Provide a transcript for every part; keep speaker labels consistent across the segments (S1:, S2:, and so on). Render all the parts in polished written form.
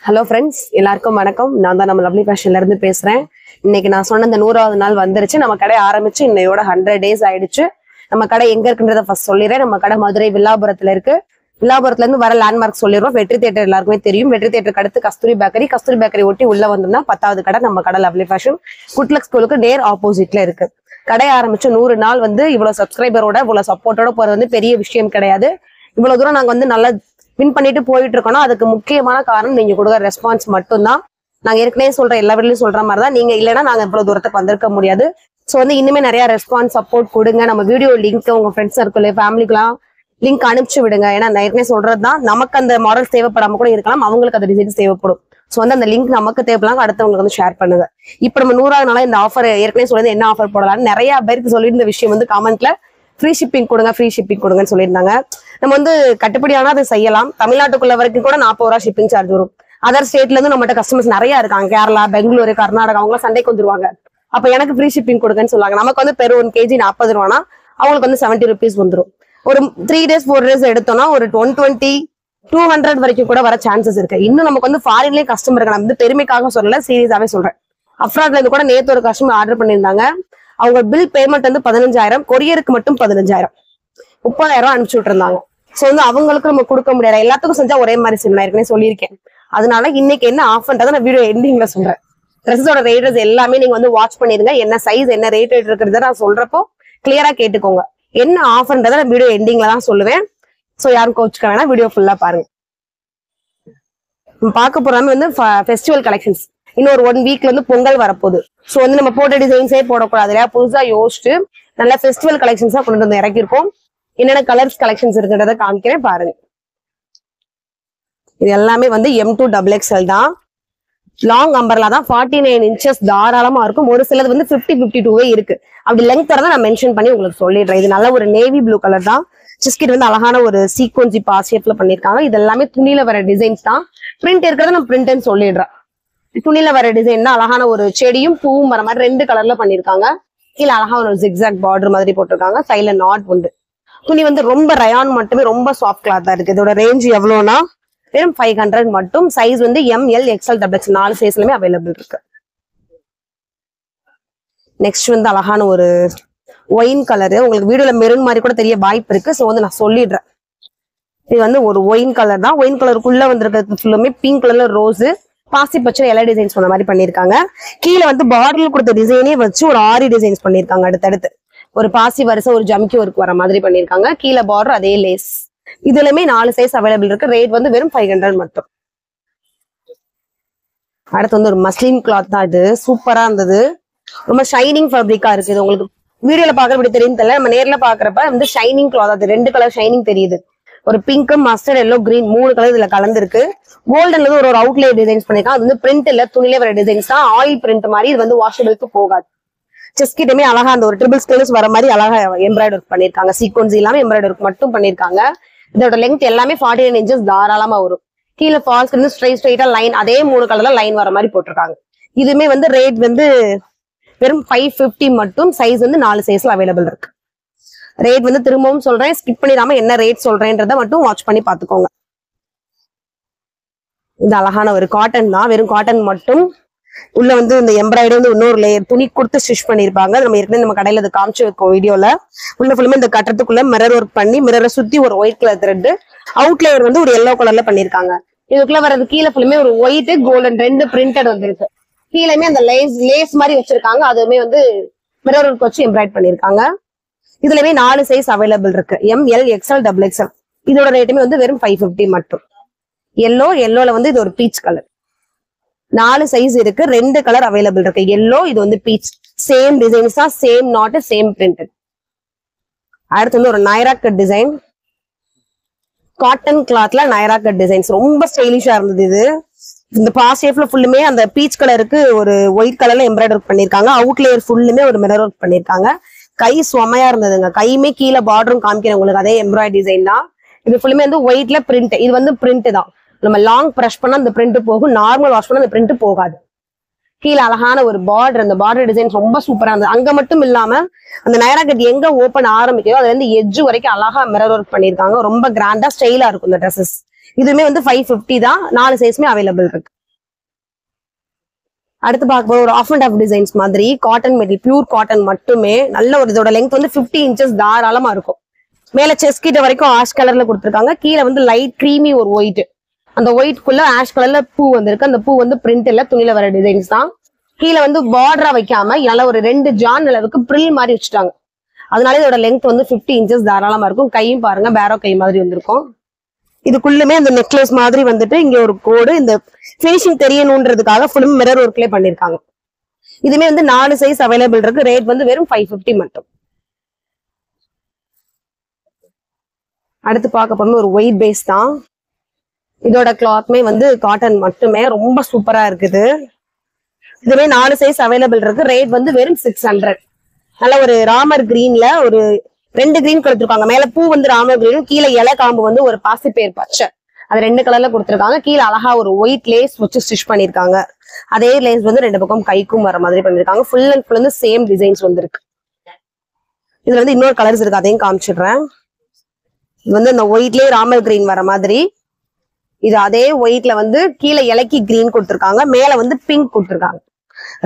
S1: Hello friends, எல்லாருக்கும் வணக்கம். நான் தான் நம்ம லவ்லி ஃபேஷன்ல இருந்து பேசுறேன். இன்னைக்கு நான் சொன்ன இந்த 100வது நாள் வந்துருச்சு. நம்ம கடை ஆரம்பிச்சு இன்னையோட 100 days ஆயிடுச்சு. நம்ம கடை எங்க இருக்குன்றத ஃபர்ஸ்ட் சொல்லிடுறேன். நம்ம கடை மதுரை வில்லாபுரத்துல இருக்கு. வில்லாபுரத்துல இருந்து வர லேண்ட்மார்க் சொல்லிடுறோம். வெற்றி தியேட்டர் எல்லாருக்குமே தெரியும். வெற்றி தியேட்டருக்கு அடுத்து கஸ்தூரி பேக்கரி ஒட்டி உள்ள வந்தோம்னா 10வது கடை நம்ம கடை லவ்லி ஃபேஷன் குட்லக் ஸ்கூலுக்கு நேர் ஆப்போசிட்ல இருக்கு. கடை ஆரம்பிச்சு 100 நாள் இவ்வளவு சப்ஸ்கிரைபரோட இவ்வளவு சப்போர்ட்டோட போறது பெரிய விஷயம் கிடையாது. இவ்வளவு தூரம் நாங்க நல்லா வின் பண்ணிட்டு போயிட்டு இருக்கோம்னா அதுக்கு முக்கியமான காரணம் நீங்க கொடுக்குற ரெஸ்பான்ஸ் மட்டும்தான். நாங்க ஏற்கனவே சொல்ற எல்லா வீட்லயும் சொல்ற மாதிரிதான், நீங்க இல்லைன்னா நாங்க இவ்வளவு தூரத்துக்கு வந்திருக்க முடியாது. சோ இன்னுமே நிறைய ரெஸ்பான்ஸ் சப்போர்ட் கொடுங்க. நம்ம வீடியோ லிங்க் உங்க ஃப்ரெண்ட்ஸ் சர்க்கிள் ஃபேமிலிக்குலாம் லிங்க் அனுப்பிச்சு விடுங்க. ஏன்னா நான் ஏற்கனவே சொல்றதுதான், நமக்கு அந்த மாடல் தேவைப்படாம கூட இருக்கலாம், அவங்களுக்கு அந்த டிசைன்ஸ் தேவைப்படும். சோ அந்த லிங்க் நமக்கு தேவைப்படலாம், அடுத்தவங்களுக்கு ஷேர் பண்ணுங்க. இப்ப நம்ம 100வது நாளா இந்த ஆஃபர் ஏற்கனவே சொல்றது என்ன ஆஃபர் போடலாம்னு நிறைய பேருக்கு சொல்லியிருந்த விஷயம் கமெண்ட்ல ஃப்ரீ ஷிப்பிங் கொடுங்கன்னு சொல்லியிருந்தாங்க. நம்ம கட்டுப்படியானா அதை செய்யலாம். தமிழ்நாட்டுக்குள்ள வரைக்கும் கூட 40 ரூபா ஷிப்பிங் சார்ஜ் வரும். அதர் ஸ்டேட்ல இருந்து நம்மகிட்ட கஸ்டமர்ஸ் நிறைய இருக்காங்க. கேரளா, பெங்களூரு, கர்நாடகா, அவங்க சண்டைக்கு வந்துருவாங்க. அப்ப எனக்கு ஃப்ரீ ஷிப்பிங் கொடுங்கன்னு சொல்லுவாங்க. நமக்கு பெர் 1 kg 40 ரூபானா அவங்களுக்கு 70 rupees வந்துடும். ஒரு 3 days 4 days எடுத்தோம்னா ஒரு 120 200 வரைக்கும் கூட வர சான்சஸ் இருக்கு. இன்னும் நமக்கு ஃபாரின்லயே கஸ்டமர் இருக்கு. நான் பெருமைக்காக சொல்லல, சீரியஸாவே சொல்றேன். அப்ராட்ல இருந்து கூட நேத்து ஒரு கஸ்டமர் ஆர்டர் பண்ணியிருந்தாங்க. அவங்க பில் பேமெண்ட் 15,000, கொரியருக்கு மட்டும் 15,000, 30,000 அனுப்பிச்சு விட்டுருந்தாங்க. சோ அவங்களுக்கு நம்ம கொடுக்க முடியாது. எல்லாத்துக்கும் செஞ்சா ஒரே மாதிரி செய்யணும், ஏற்கனவே சொல்லியிருக்கேன். அதனால இன்னைக்கு என்ன ஆஃபர்ன்றதை நான் வீடியோ எண்டிங்ல சொல்றேன். ட்ரெஸ்ஸோட ரேட்டஸ் எல்லாமே நீங்க வாட்ச் பண்ணிருங்க. என்ன சைஸ் என்ன ரேட் இருக்கிறத நான் சொல்றப்போ கிளியரா கேட்டுக்கோங்க. என்ன ஆஃபர்ன்றதை நான் வீடியோ எண்டிங்ல தான் சொல்லுவேன். சோ யாரும் கோச்சுக்க வேணாம், வீடியோ ஃபுல்லா பாருங்க. பார்க்க போறாங்க ஃபெஸ்டிவல் கலெக்ஷன்ஸ். இன்னொரு 1 வீக்ல பொங்கல் வரப்போகுது. சோ நம்ம போட்ட டிசைன்ஸே போடக்கூடாது இல்லையா, புதுசா யோசிச்சு நல்ல ஃபெஸ்டிவல் கலெக்ஷன்ஸா கொண்டு இறக்கிருக்கோம். என்னென்ன கலர்ஸ் கலெக்ஷன்ஸ் இருக்குன்றத காமிக்கிறேன் பாருங்க. இது எல்லாமே M2 XXL தான். லாங் அம்பர்லா தான், 49 inches தாராளமா இருக்கும். ஒரு சிலது 50-52 இருக்கு. அப்படி லெங்க் வரதான் நான் மென்ஷன் பண்ணி உங்களுக்கு சொல்லிடுறேன். இது நல்ல ஒரு நேவி ப்ளூ கலர் தான். சிஸ்கிட் அழகான ஒரு சீக்வன்சி பாசியப்ல பண்ணிருக்காங்க. இது எல்லாமே துணியில வர டிசைன்ஸ் தான். பிரிண்ட் இருக்கிறத நான் பிரிண்ட்னு சொல்லிடுறேன். துணியில வர டிசைன்னா அழகான ஒரு செடியும் பூவும் வர மாதிரி 2 கலர்ல பண்ணிருக்காங்க. கீழே அழகா ஒரு ஜிக்ஸாக் பார்டர் மாதிரி போட்டிருக்காங்க. சைட்ல நாட் உண்டு. துணி ரொம்ப ரயான் மட்டுமே, ரொம்ப சாஃப்ட் கிளாத்தா இருக்கு. இதோட ரேஞ்ச் எவ்வளவுனா வெறும் 500 மட்டும். சைஸ் ML XL XXL 4 சைஸ்லயுமே அவைலபிள் இருக்கு. நெக்ஸ்ட் அழகான ஒரு ஒயின் கலரு. உங்களுக்கு வீடியோல மெரூன் மாதிரி கூட தெரிய வாய்ப்பு இருக்கு. சோ நான் சொல்லிடுறேன். இது ஒரு ஒயின் கலர் தான். ஒயின் கலருக்குள்ள வந்திருக்கிறது ஃபுல்லுமே பிங்க் கலர்ல ரோஸ், பாசி பச்சை எல்லா டிசைன்ஸ் பண்ண மாதிரி பண்ணிருக்காங்க. கீழே பார்டர்ல கொடுத்த டிசைனே வச்சு ஒரு 6 டிசைன்ஸ் பண்ணிருக்காங்க. அடுத்தடுத்து ஒரு பாசி வரிசை, ஒரு ஜமிக்கி ஒர்க் வர மாதிரி பண்ணிருக்காங்க. கீழே பார்டர் அதே லேஸ். இதுலயுமே 4 சைஸ் அவைலபிள் இருக்கு. ரேட் வெறும் 500 மட்டும். அடுத்து ஒரு மஸ்லின் கிளாத் தான். இது சூப்பரா இருந்தது. ரொம்ப ஷைனிங் ஃபேப்ரிக்கா இருக்கு. இது உங்களுக்கு வீடியோல பாக்குறப்படி தெரியும் தெரியல, நம்ம நேர்ல பாக்குறப்ப ஷைனிங் கிளாத். அது 2 கலர் ஷைனிங் தெரியுது. ஒரு pink, mustard, yellow, green 3 colour இதுல கலந்துருக்கு. கோல்டன்ல ஒரு அவுட்லே டிசைன்ஸ் பண்ணிருக்காங்க. அது பிரிண்ட் இல்ல, துணிலே வர டிசைன்ஸ் தான். ஆயில் பிரிண்ட் மாதிரி. இது வாஷபிளுக்கு போகாது. செஸ்கிட்டமே அழகா அந்த ஒரு ட்ரிபிள் ஸ்கேல்ஸ் வர மாதிரி அழகா எம்ப்ராய்டரி ஒர்க் பண்ணிருக்காங்க. சீக்வன்ஸ் இல்லாம எம்ப்ராய்டரி ஒர்க் மட்டும் பண்ணிருக்காங்க. இதோட லெங்த் எல்லாமே 49 inches தாராளமா வரும். கீழே ஃபால்ஸ் ஸ்ட்ரைட்டா லைன், அதே 3 கலர்ல லைன் வர மாதிரி போட்டிருக்காங்க. இதுமே ரேட் வெறும் 550 மட்டும். சைஸ் 4 சைஸ்ல அவைலபிள் இருக்கு. ரேட் திரும்பவும் சொல்றேன், ஸ்கிப் பண்ணிடாம என்ன ரேட் சொல்றேன்றத மட்டும் வாட்ச் பண்ணி பாத்துக்கோங்க. இது அழகான ஒரு காட்டன் தான். வெறும் காட்டன் மட்டும். உள்ள இந்த எம்ப்ராய்டரி இன்னொரு லேயர் துணி கொடுத்து ஸ்டிச் பண்ணிருப்பாங்க. நம்ம ஏற்கனவே நம்ம கடையில அதை காமிச்சு வைக்கோம் வீடியோல. உள்ள ஃபுல்லுமே இந்த கட்டத்துக்குள்ள மிரர் ஒர்க் பண்ணி, மிரரை சுத்தி ஒரு white colour thread, out layer ஒரு எல்லோ கலர்ல பண்ணிருக்காங்க. இதுக்குள்ள வர்றது கீழே ஃபுல்லுமே ஒரு ஒயிட் கோல்டன் 2 பிரிண்டட் வந்துருக்கு. கீழேயுமே அந்த லேஸ் மாதிரி வச்சிருக்காங்க. அதுவுமே மிரர் ஒர்க் வச்சு எம்ப்ராய்ட் பண்ணிருக்காங்க. இதுலயுமே 4 சைஸ் அவைலபிள் இருக்கு. ML XL XXL. இதோட ரேட்டுமே வெறும் 550 மட்டும். எல்லோல இது ஒரு பீச் கலர். 4 சைஸ் இருக்கு. 2 கலர் அவைலபிள் இருக்கு. எல்லோ, இது பீச். சேம் டிசைன்ஸ் தான், சேம் நாட், சேம் பிரிண்டட். அடுத்து ஒரு நைரா கட் டிசைன். காட்டன் கிளாத்ல நைரா கட் டிசைன்ஸ் ரொம்ப ஸ்டைலிஷா இருந்தது. இது இந்த பாசியப்ல ஃபுல்லுமே அந்த பீச் கலருக்கு ஒரு ஒயிட் கலர்ல எம்ப்ராய்டரி ஒர்க் பண்ணிருக்காங்க. அவுட் லேயர் ஃபுல்லுமே ஒரு மிரர் ஒர்க் பண்ணிருக்காங்க. கை சுமையா இருந்ததுங்க. கையுமே கீழே பார்டரும் காமிக்கிறேன் உங்களுக்கு. அதே எம்ப்ராய்டரி டிசைன் தான். இது ஃபுல்லுமே ஒயிட்ல பிரிண்ட். இது பிரிண்ட் தான். நம்ம லாங் பிரஷ் பண்ணா அந்த பிரிண்ட் போகும், நார்மல் வாஷ் பண்ணா அந்த பிரிண்ட் போகாது. கீழே அழகான ஒரு பார்டர். அந்த பார்டர் டிசைன் ரொம்ப சூப்பரா இருந்தது. அங்க மட்டும் இல்லாம அந்த நைரா கட் எங்க ஓபன் ஆரம்பிக்கோ அதுல எட்ஜ் வரைக்கும் அழகா மிரர் ஒர்க் பண்ணிருக்காங்க. ரொம்ப கிராண்டா ஸ்டைலா இருக்கும் இந்த ட்ரெஸ்ஸஸ். இதுவுமே 550 தான். 4 சைஸ்மே அவைலபிள் இருக்கு. அடுத்து பார்க்க போற ஒரு ஆஃப் அண்ட் ஆஃப் டிசைன்ஸ் மாதிரி காட்டன் மெட்டீரியல், பியூர் காட்டன் மட்டுமே. நல்ல ஒரு இதோட லென்த் வந்து 50 inches தாராளமா இருக்கும். மேல செஸ்ட் கிட்ட வரைக்கும் ஆஷ் கலர்ல கொடுத்துருக்காங்க. கீழே வந்து லைட் கிரீமி ஒரு ஒயிட், அந்த ஒயிட்குள்ள ஆஷ் கலர்ல பூ வந்திருக்கு. அந்த பூ வந்து பிரிண்ட் இல்ல, துணியில வர டிசைன்ஸ் தான். கீழே வந்து பார்டரா வைக்காம நல்ல ஒரு 2 ஜான் அளவுக்கு பிரில் மாதிரி வச்சுட்டாங்க. அதனால இதோட லென்த் வந்து 50 inches தாராளமா இருக்கும். கையும் பாருங்க பேரோ கை மாதிரி வந்திருக்கும். இதுக்குள்ளுமே அந்த நெக்லஸ் மாதிரி வந்துட்டு இங்க ஒரு கோடு, இந்த பினிஷிங் தெரியணும்ன்றதுக்காக ஃபுல்லும் மிரர் ஒர்க்லயே பண்ணிருக்காங்க. இதுமே வந்து 4 சைஸ் அவைலபிள் இருக்கு. ரேட் வந்து வெறும் 550 மட்டும். அடுத்து பார்க்க போறது ஒரு ஒயிட் பேஸ் தான். இதோட கிளாத்மே வந்து காட்டன் மட்டுமே, ரொம்ப சூப்பரா இருக்குது. இதுவே 4 சைஸ் அவைலபிள் இருக்கு. ரேட் வந்து வெறும் 600. நல்ல ஒரு ராமர் கிரீன்ல ஒரு 2 கிரீன் கொடுத்துருக்காங்க. மேல பூ வந்து ராமர் கிரீனும், கீழே இலை காம்பு வந்து ஒரு பாசிப்பேர் பச்சை, அது 2 கலர்ல கொடுத்துருக்காங்க. கீழே அழகா ஒரு ஒயிட் லேஸ் வச்சு ஸ்டிச் பண்ணிருக்காங்க. அதே லேஸ் வந்து 2 பக்கம் கைக்கும் வர மாதிரி பண்ணிருக்காங்க. ஃபுல் அண்ட் ஃபுல் வந்து சேம் டிசைன்ஸ் வந்துருக்கு. இதுல வந்து இன்னொரு கலர்ஸ் இருக்கு, அதையும் காமிச்சிடுறேன். இது வந்து இந்த ஒயிட்லயே ராமர் கிரீன் வர மாதிரி. இது அதே ஒயிட்ல வந்து கீழே இலைக்கு கிரீன் கொடுத்துருக்காங்க, மேல வந்து பிங்க் கொடுத்துருக்காங்க.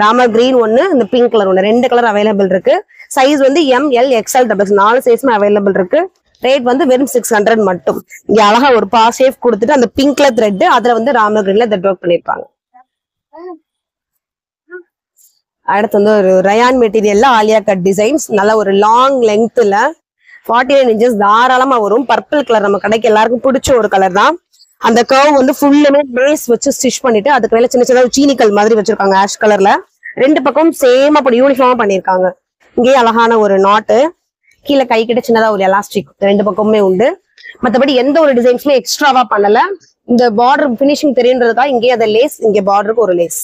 S1: ராமர் கிரீன் ஒன்னு, இந்த பிங்க் கலர் ஒன்னு, 2 கலர் அவைலபிள் இருக்கு. சைஸ் வந்து ML XL XXL 4 சைஸுமே அவைலபிள் இருக்கு. ரேட் வந்து வெறும் 600 மட்டும். இங்க அழகா ஒரு பா ஷேப் கொடுத்துட்டு அந்த பிங்க்ல த்ரெட், அதுல வந்து ராமர் கிரீன்ல த்ரெட் ஒர்க் பண்ணிருப்பாங்க. அடுத்து வந்து ஒரு ரயான் மெட்டீரியல்ல ஆலியா கட் டிசைன்ஸ், நல்ல ஒரு லாங் லெங்க்த்ல 49 inches தாராளமா வரும். பர்பிள் கலர் நம்ம கடைக்கு எல்லாருக்கும் பிடிச்ச ஒரு கலர் தான். அந்த கர்வ் வந்து ஃபுல்லுமே பேஸ் வச்சு ஸ்டிச் பண்ணிட்டு அதுக்கு மேல சின்ன சின்ன சீனிக்கல் மாதிரி வச்சிருக்காங்க ஆஷ் கலர்ல. 2 பக்கம் சேமா அப்படி யூனிஃபார்மா பண்ணிருக்காங்க. இங்கே அழகான ஒரு நாட்டு, கீழே கை கிட்ட சின்னதா ஒரு எலாஸ்டிக் 2 பக்கமுமே உண்டு. மற்றபடி எந்த ஒரு டிசைன்ஸுமே எக்ஸ்ட்ராவா பண்ணல. இந்த பார்டர் பினிஷிங் தெரியுன்றதுக்காக இங்கே அந்த லேஸ், இங்கே பார்டருக்கு ஒரு லேஸ்.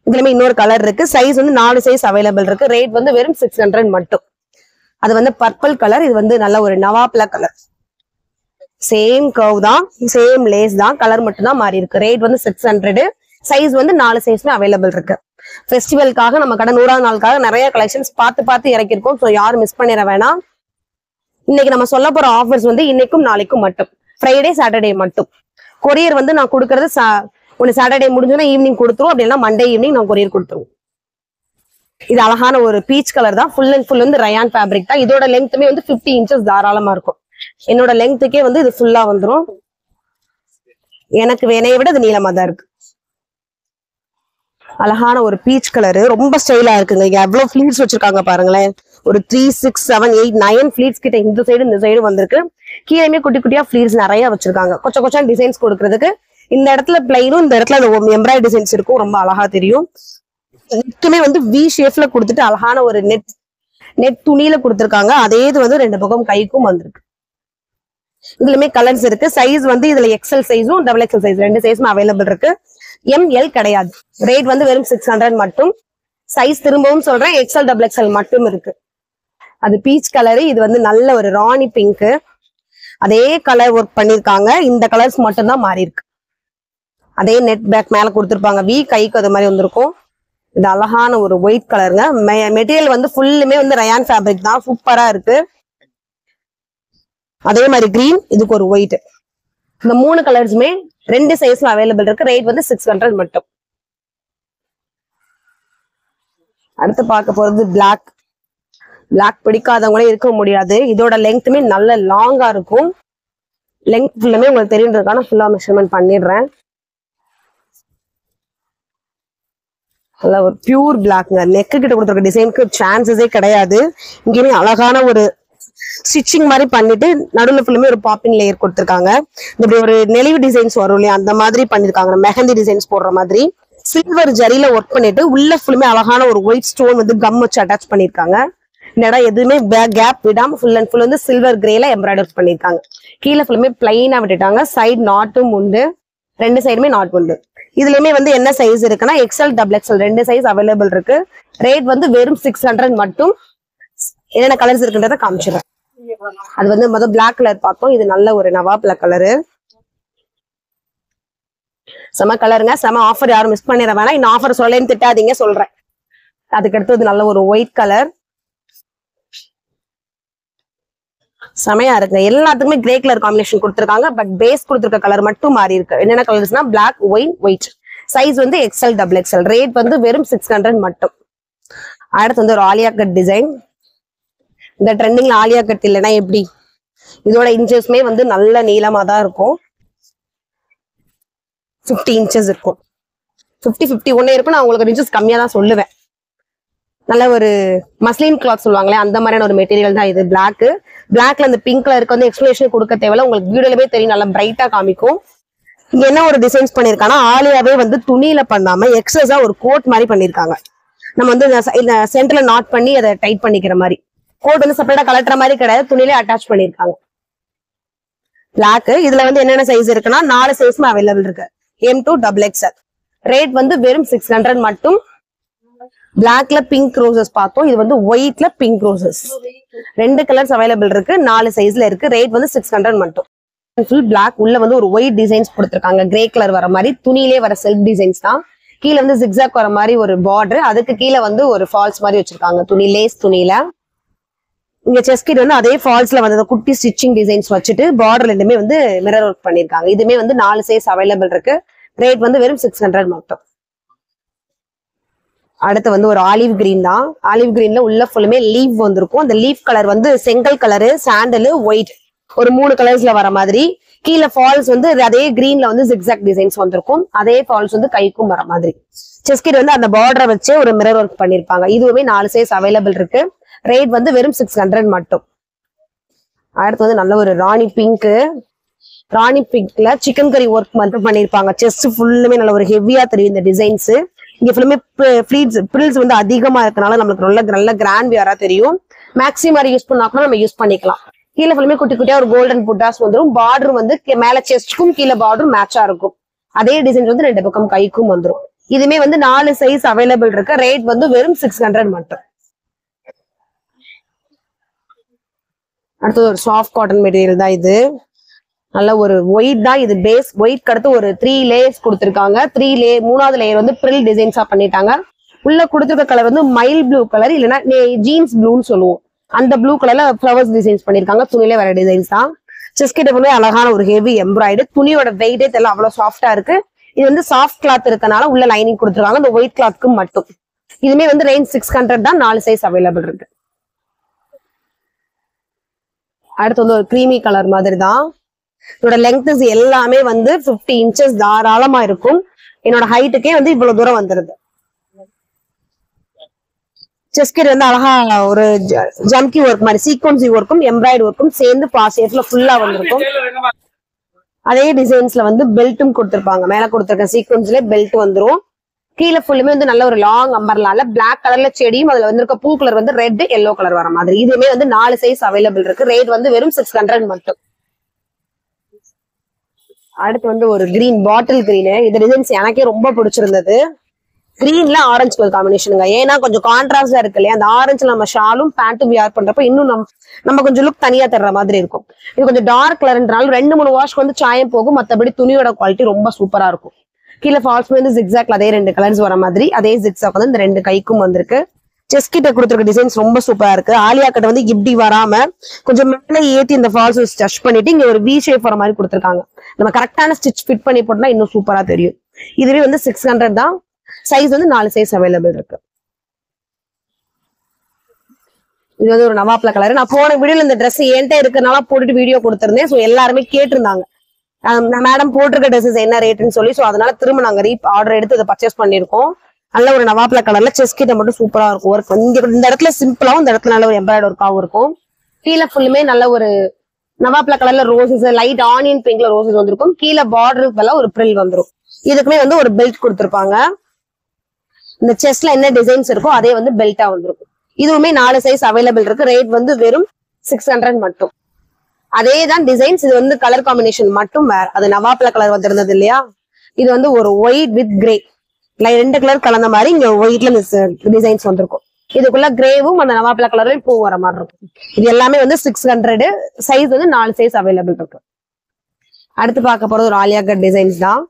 S1: இதுலயுமே இன்னொரு கலர் இருக்கு. சைஸ் வந்து 4 சைஸ் அவைலபிள் இருக்கு. ரேட் வந்து வெறும் 600 மட்டும். அது வந்து பர்பிள் கலர், இது வந்து நல்ல ஒரு நவாப்ல கலர். சேம் கர்வ் தான், சேம் லேஸ் தான், கலர் மட்டும் தான் மாறி இருக்கு. ரேட் வந்து 600. சைஸ் வந்து 4 சைஸ்மே அவைலபிள் இருக்கு. ஃபெஸ்டிவல்காக நம்ம கடை 100ஆவது நாளுக்காக நிறைய கலெக்ஷன்ஸ் பார்த்து இறக்கிருக்கோம். ஸோ யாரும் மிஸ் பண்ணிட வேணாம். இன்னைக்கு நம்ம சொல்ல போற ஆஃபர்ஸ் வந்து இன்னைக்கும் நாளைக்கும் மட்டும், ஃப்ரைடே சாட்டர்டே மட்டும். கொரியர் வந்து நான் கொடுக்கறது ஒன்னு சாட்டர்டே முடிஞ்சோன்னா ஈவினிங் கொடுத்துருவோம், அப்படின்னா மண்டே ஈவினிங் நான் கொரியர் கொடுத்துருவோம். இது அழகான ஒரு பீச் கலர் தான். ஃபுல் அண்ட் ஃபுல் வந்து ரயான் ஃபேப்ரிக் தான். இதோட லெங்க்த்துமே வந்து 50 inches தாராளமா இருக்கும். என்னோட லெங்க்த்துக்கே வந்து இது ஃபுல்லா வந்துடும். எனக்கு வேணையை விட இது நீளமா தான் இருக்கு. அழகான ஒரு பீச் கலரு, ரொம்ப ஸ்டைலா இருக்குங்க. இங்க எவ்வளவு ஃபிளீட்ஸ் வச்சிருக்காங்க பாருங்களேன். ஒரு 3, 6, 7, 8, 9 ஃபிளீட்ஸ் கிட்ட இந்த சைடு இந்த சைடு வந்திருக்கு. கீழே குட்டி குட்டியா ஃபிளீட்ஸ் நிறைய வச்சிருக்காங்க. கொச்சா டிசைன்ஸ் கொடுக்கறதுக்கு. இந்த இடத்துல பிளைனும், இந்த இடத்துல எம்ப்ராய்டரி டிசைன்ஸ் இருக்கும், ரொம்ப அழகா தெரியும். நெட்டுமே வந்து வி ஷேப்ல கொடுத்துட்டு அழகான ஒரு நெட் துணியில கொடுத்துருக்காங்க. அதே இது வந்து 2 பக்கம் கைக்கும் வந்திருக்கு. இதுலயுமே கலர்ஸ் இருக்கு. சைஸ் வந்து இதுல XL சைஸும் XXL சைஸ் 2 சைஸும் அவைலபிள் இருக்கு. ML கிடையாது. ரேட் வந்து வெறும் 600 மட்டும். சைஸ் திரும்பவும் சொல்றேன், XL XXL மட்டும் இருக்கு. அது பீச் கலரு, இது வந்து நல்ல ஒரு ராணி பிங்க், அதே கலர் ஒர்க் பண்ணிருக்காங்க. இந்த கலர்ஸ் மட்டும் தான் மாறி இருக்கு. அதே நெட் பேக் மேல கொடுத்துருப்பாங்க, வி கைக்கு அது மாதிரி வந்திருக்கும். இது அழகான ஒரு ஒயிட் கலருங்க. மெட்டீரியல் வந்து ஃபுல்லுமே வந்து ரயான் ஃபேப்ரிக் தான், சூப்பரா இருக்கு. அதே மாதிரி கிரீன், இதுக்கு ஒரு ஒயிட். இந்த 3 கலர்ஸுமே 2 சைஸ்ல அவைலபிள் இருக்கு. ரேட் வந்து 600 மட்டும். அடுத்து பார்க்க போறது பிளாக். பிளாக் பிடிக்காதவங்களே இருக்க முடியாது. இதோட லெங்க்த்துமே நல்ல லாங்கா இருக்கும். லெங்க் ஃபுல்லுமே உங்களுக்கு தெரியுன்றதுக்கான ஃபுல்லா மெஷர்மெண்ட் பண்ணிடுறேன். நல்ல ஒரு பியூர் பிளாக்ங்க. நெக்கு கிட்ட கொடுத்துருக்க டிசைனுக்கு சான்சஸே கிடையாது. இங்கேயுமே அழகான ஒரு ஸ்டிச்சிங் மாதிரி பண்ணிட்டு நடுவில் ஃபுல்லுமே ஒரு பாப்பிங் லேயர் கொடுத்துருக்காங்க. இப்படி ஒரு நெளிவு டிசைன்ஸ் வரும் இல்லையா, அந்த மாதிரி பண்ணிருக்காங்க. மெஹந்தி டிசைன்ஸ் போடுற மாதிரி சில்வர் ஜரியில ஒர்க் பண்ணிட்டு உள்ள ஃபுல்லுமே அழகான ஒரு ஒயிட் ஸ்டோன் வந்து கம் வச்சு அட்டாச் பண்ணிருக்காங்க. இந்த இடம் எதுவுமே கேப் விடாம ஃபுல் அண்ட் ஃபுல் வந்து சில்வர் கிரேல எம்ப்ராய்டர் பண்ணிருக்காங்க. கீழே ஃபுல்லுமே பிளைனா விட்டுட்டாங்க. சைடு நாட்டும் உண்டு, 2 சைடுமே நாட் உண்டு. இதுலயுமே வந்து என்ன சைஸ் இருக்குன்னா XL XXL 2 சைஸ் அவைலபிள் இருக்கு. ரேட் வந்து வெறும் 600 மட்டும். என்னென்ன கலர்ஸ் இருக்குன்றத காமிச்சிடுறேன். அது வந்து முதல் பிளாக் கலர் பார்த்தோம். இது நல்ல ஒரு நவாப்ல கலரு, செம கலருங்க, செம ஆஃபர். யாரும் மிஸ் பண்ணிட வேணாம். இந்த ஆஃபர் சொல்லேன்னு திட்டாதீங்க, சொல்றேன். அதுக்கு அடுத்தது நல்ல ஒரு ஒயிட் கலர், செமையா இருக்கு. எல்லாத்துக்குமே கிரே கலர் காம்பினேஷன் கொடுத்துருக்காங்க. பட் பேஸ் கொடுத்துருக்க கலர் மட்டும் மாறி இருக்கு. என்னென்ன கலர்ஸ்னா பிளாக், ஒயிட், சைஸ் வந்து எக்ஸ்எல் டபுள் எக்ஸ்எல். ரேட் வந்து வெறும் 600 மட்டும். அடுத்து வந்து ஒரு ஆலியா கட் டிசைன். இந்த ட்ரெண்டிங்ல ஆலியா கட் இல்லைன்னா எப்படி? இதோட இன்ச்சஸ்மே வந்து நல்ல நீளமா தான் இருக்கும். 50 inches இருக்கும். 51 இருக்கும். நான் உங்களுக்கு இன்ச்சஸ் கம்மியா தான் சொல்லுவேன். நல்ல ஒரு மஸ்லின் கிளாத் சொல்லுவாங்களே அந்த மாதிரியான ஒரு மெட்டீரியல் தான் இது. பிளாக்ல அந்த பிங்க் கலருக்கு வந்து எக்ஸ்பிளேஷன் கொடுக்க தேவையில்ல. உங்களுக்கு வீடியோலவே தெரியும், நல்லா பிரைட்டா காமிக்கும். இங்க என்ன ஒரு டிசைன்ஸ் பண்ணிருக்காங்கன்னா ஆலியாவே வந்து துணியில பண்ணாம எக்ஸஸா ஒரு கோட் மாதிரி பண்ணிருக்காங்க. நம்ம வந்து இந்த சென்டர்ல நாட் பண்ணி அதை டைட் பண்ணிக்கிற மாதிரி. கோட் வந்து செப்பரேட்டா கலட்டுற மாதிரி கிடையாது, துணியிலே அட்டாச் பண்ணிருக்காங்க. பிளாக் இதுல வந்து என்னென்ன சைஸ் இருக்குன்னா 4 சைஸ்மே அவைலபிள் இருக்கு. M to XXL. ரேட் வந்து வெறும் 600 மட்டும். பிளாக்ல பிங்க் ரோசஸ் பார்த்தோம். இது வந்து ஒயிட்ல பிங்க் ரோசஸ். 2 கலர்ஸ் அவைலபிள் இருக்கு, 4 சைஸ்ல இருக்கு. ரேட் வந்து 600 மட்டும். ஃபுல் பிளாக், உள்ள வந்து ஒரு ஒயிட் டிசைன்ஸ் கொடுத்துருக்காங்க. கிரே கலர் வர மாதிரி துணியிலே வர செல்ஃப் டிசைன்ஸ் தான். கீழே வந்து ஜிக்ஸாக் வர மாதிரி ஒரு பார்டர், அதுக்கு கீழே வந்து ஒரு ஃபால்ஸ் மாதிரி வச்சிருக்காங்க துணி, லேஸ் துணியில. இங்க செஸ்ட் கிட் வந்து அதே ஃபால்ஸ்ல வந்து குட்டி ஸ்டிச்சிங் டிசைன்ஸ் வச்சுட்டு பார்டர் ரெண்டுமே வந்து மிரர் ஒர்க் பண்ணிருக்காங்க. இதுமே வந்து 4 சைஸ் அவைலபிள் இருக்கு. ரேட் வந்து வெறும் 600 மட்டும். அடுத்து வந்து ஒரு ஆலிவ் கிரீன் தான். ஆலிவ் கிரீன்ல உள்ள ஃபுல்லுமே லீவ் வந்திருக்கும். அந்த லீவ் கலர் வந்து செங்கல் கலரு, சாண்டல், ஒயிட், ஒரு 3 கலர்ஸ்ல வர மாதிரி. கீழே ஃபால்ஸ் வந்து அதே கிரீன்ல வந்து ஜிக்ஸாக் டிசைன்ஸ் வந்திருக்கும். அதே ஃபால்ஸ் வந்து கைக்கும் வர மாதிரி. செஸ்ட் கிட் வந்து அந்த பார்டரை வச்சு ஒரு மிரர் ஒர்க் பண்ணிருப்பாங்க. இதுவுமே 4 சைஸ் அவைலபிள் இருக்கு. ரேட் வந்து வெறும் 600 மட்டும். அடுத்து வந்து நல்ல ஒரு ராணி பிங்க்ல சிக்கன் கறி ஒர்க் மட்டும் பண்ணிருப்பாங்க. செஸ்ட் ஃபுல்லுமே நல்ல ஒரு ஹெவியா தெரியும் இந்த டிசைன்ஸ். இங்க ஃபுல்லுமே ஃப்ரில்ஸ் வந்து அதிகமா இருக்கனால நம்மளுக்கு நல்ல கிராண்ட் வியரா தெரியும். மேக்ஸி மாதிரி யூஸ் பண்ணா கூட நம்ம யூஸ் பண்ணிக்கலாம். கீழே ஃபுல்லுமே குட்டி குட்டியா ஒரு கோல்டன் புட்டாஸ் வந்துடும். பார்டர் வந்து மேல செஸ்ட்க்கும் கீழே பார்டர் மேட்சா இருக்கும். அதே டிசைன் வந்து 2 பக்கம் கைக்கும் வந்துடும். இதுமே வந்து 4 சைஸ் அவைலபிள் இருக்கு. ரேட் வந்து வெறும் 600 மட்டும். அடுத்தது ஒரு சாஃப்ட் காட்டன் மெட்டீரியல் தான் இது. நல்ல ஒரு ஒயிட் தான் இது பேஸ். ஒயிட் அடுத்து ஒரு 3 லேயர்ஸ் கொடுத்துருக்காங்க. 3வது லேயர் வந்து பிரில் டிசைன்ஸா பண்ணிட்டாங்க. உள்ள கொடுத்துருக்க கலர் வந்து மைல் ப்ளூ கலர், இல்லைன்னா ஜீன்ஸ் ப்ளூன்னு சொல்லுவோம். அந்த ப்ளூ கலர்ல ஃபிளவர்ஸ் டிசைன்ஸ் பண்ணிருக்காங்க. துணியில வர டிசைன்ஸ் தான். செஸ்ட் கிட்ட வந்து அழகான ஒரு ஹெவி எம்ப்ராய்டு. துணியோட வெயிட்டே தெரியல, அவ்வளவு சாஃப்டா இருக்கு. இது வந்து சாஃப்ட் கிளாத் இருக்கனால உள்ள லைனிங் கொடுத்துருக்காங்க. இந்த ஒயிட் கிளாத்க்கு மட்டும். இதுமே வந்து ரேஞ்ச் 600 தான். 4 சைஸ் அவைலபிள் இருக்கு. அடுத்து வந்து ஒரு கிரீமி கலர் மாதிரி தான். இதோட லெங்க்ஸ் எல்லாமே வந்து 50 inches தாராளமா இருக்கும். என்னோட ஹைட்டுக்கே வந்து இவ்வளவு தூரம் வந்துருது. செஸ்ட் கிட் வந்து அழகா ஒரு ஜம்கி ஒர்க் மாதிரி சீக்வன்சி ஒர்க்கும் எம்ப்ராய்டரி ஒர்க்கும் சேர்ந்து பாசியர்ல ஃபுல்லா வந்திருக்கும். அதே டிசைன்ஸ்ல வந்து பெல்ட்டும் கொடுத்திருப்பாங்க. மேல கொடுத்திருக்க சீக்வன்ஸ்ல பெல்ட் வந்துரும். கீழே ஃபுல்லுமே வந்து நல்ல ஒரு லாங் அம்பர்லால பிளாக் கலர்ல செடியும் அதுல வந்திருக்க பூ கலர் வந்து ரெட் எல்லோ கலர் வர மாதிரி. இதுவுமே வந்து 4 சைஸ் அவைலபிள் இருக்கு. ரேட் வந்து வெறும் 600 மட்டும். அடுத்து வந்து ஒரு கிரீன், பாட்டில் கிரீனு. இந்த டிசைன்ஸ் எனக்கே ரொம்ப பிடிச்சிருந்தது. கிரீன்ல ஆரஞ்சு கலர் காம்பினேஷனுங்க. ஏன்னா கொஞ்சம் கான்ட்ராஸ்டா இருக்கு இல்லையா, அந்த ஆரஞ்சுல நம்ம ஷாலும் பேண்ட்டும் வியர் பண்றப்ப இன்னும் நம்ம கொஞ்சம் லுக் தனியா தர்ற மாதிரி இருக்கும். இது கொஞ்சம் டார்க் கலர்ன்றனால 2-3 வாஷ்க்கு வந்து சாயம் போகும். மத்தபடி துணியோட குவாலிட்டி ரொம்ப சூப்பரா இருக்கும். கீழே ஃபால்ஸ் வந்து ஜிக்ஸாக்ல அதே 2 கலர்ஸ் வர மாதிரி. அதே ஜிக்ஸாக் வந்து இந்த 2 கைக்கும் வந்திருக்கு. செஸ்ட் கிட்ட கொடுத்துருக்க டிசைன்ஸ் ரொம்ப சூப்பரா இருக்கு. ஆலியா கட் வந்து இப்படி வராம கொஞ்சம் மேல ஏத்தி இந்த ஃபால்ஸ் டச் பண்ணிட்டு இங்க ஒரு வி ஷேப் வர மாதிரி கொடுத்துருக்காங்க. நம்ம கரெக்டான ஸ்டிச் ஃபிட் பண்ணி போட்டோம்னா இன்னும் சூப்பரா தெரியும். இதுவே வந்து 600 தான். சைஸ் வந்து 4 சைஸ் அவைலபிள் இருக்கு. இது வந்து ஒரு நவாப்ல கலர். நான் போன வீடியோல இந்த ட்ரெஸ் என்கிட்ட இருக்கனால போட்டுட்டு வீடியோ கொடுத்திருந்தேன். ஸோ எல்லாருமே கேட்டிருந்தாங்க மேடம் போட்டிருக்க ட்ரெஸ்ஸஸ் என்ன ரேட்டுன்னு சொல்லி. ஸோ அதனால திரும்ப நாங்க ஆர்டர் எடுத்து இதை பர்ச்சேஸ் பண்ணிருக்கோம். நல்ல ஒரு நவாப்ல கலர்ல செஸ்ட் கிட்ட மட்டும் சூப்பரா இருக்கும் ஒர்க். இந்த இடத்துல சிம்பிளாவும், இந்த இடத்துல நல்ல ஒரு எம்ப்ராய்டரி ஒர்க்காவும் இருக்கும். கீழே ஃபுல்லுமே நல்ல ஒரு நவாப்ல கலர்ல ரோசஸ், லைட் ஆனியன் பிங்க்ல ரோசஸ் வந்திருக்கும். கீழே பார்டருக்கு பதிலா ஒரு பிரில் வந்துடும். இதுக்குமே வந்து ஒரு பெல்ட் கொடுத்திருப்பாங்க. இந்த செஸ்ட்ல என்ன டிசைன்ஸ் இருக்கோ அதே வந்து பெல்ட்டா வந்திருக்கும். இதுவுமே 4 சைஸ் அவைலபிள் இருக்கு. ரேட் வந்து வெறும் 600 மட்டும். அதே தான் டிசைன்ஸ். இது வந்து கலர் காம்பினேஷன் மட்டும் வேற. அது நவாப்ல கலர் வந்திருந்தது இல்லையா, இது வந்து ஒரு ஒயிட் வித் கிரே 2 கலர் கலந்த மாதிரி இங்க ஒயிட்ல டிசைன்ஸ் வந்திருக்கும். இதுக்குள்ள கிரேவும் அந்த நவாப்ல கலரும் பூ வர மாதிரி இருக்கும். இது எல்லாமே வந்து 600. சைஸ் வந்து 4 சைஸ் அவைலபிள் இருக்கு. அடுத்து பார்க்க போறது ஒரு ஆலியா கட் டிசைன்ஸ் தான்.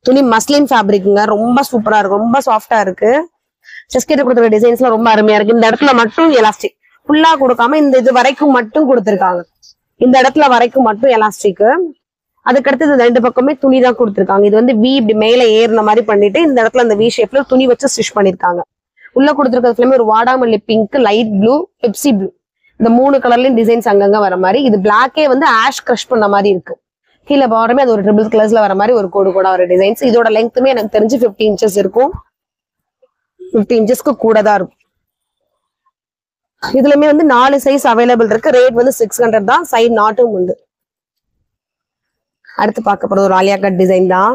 S1: துணி மஸ்லின் ஃபேப்ரிக்ங்க, ரொம்ப சூப்பரா இருக்கு, ரொம்ப சாஃப்டா இருக்கு. செஸ்ட் கிட்ட கொடுத்துருக்க டிசைன்ஸ்லாம் ரொம்ப அருமையா இருக்கு. இந்த இடத்துல மட்டும் எலாஸ்டிக் ஃபுல்லா கொடுக்காம இந்த இது வரைக்கும் மட்டும் கொடுத்துருக்காங்க. இந்த இடத்துல வரைக்கும் மட்டும் எலாஸ்டிக். அதுக்கடுத்து இந்த ரெண்டு பக்கமே துணி தான் கொடுத்துருக்காங்க. இது வந்து வி இப்படி மேல ஏறின மாதிரி பண்ணிட்டு இந்த இடத்துல அந்த வி ஷேப்ல துணி வச்சு ஸ்டிச் பண்ணிருக்காங்க. உள்ள கொடுத்துருக்கிறதுலயுமே ஒரு வாடாமல்லி pink, light blue, Pepsi blue, இந்த 3 கலர்லயும் டிசைன்ஸ் அங்கங்க வர மாதிரி. இது பிளாக்கே வந்து ஆஷ் கிரஷ் பண்ண மாதிரி இருக்கு. கீழே பாருமே அது ஒரு ட்ரிபிள் கலர்ஸ்ல வர மாதிரி ஒரு கோடு கூட வர டிசைன்ஸ். இதோட லெங்க்த்துமே எனக்கு தெரிஞ்சு 50 இன்ச்சஸ் இருக்கும். 50 இன்ச்சஸ்க்கு கூட தான் இருக்கும். இதுலயுமே வந்து 4 சைஸ் அவைலபிள் இருக்கு. ரேட் வந்து 600 தான். சைட் நாட்டும் உண்டு. அடுத்து பார்க்க போறது ஒரு ஆலியா கட் டிசைன் தான்.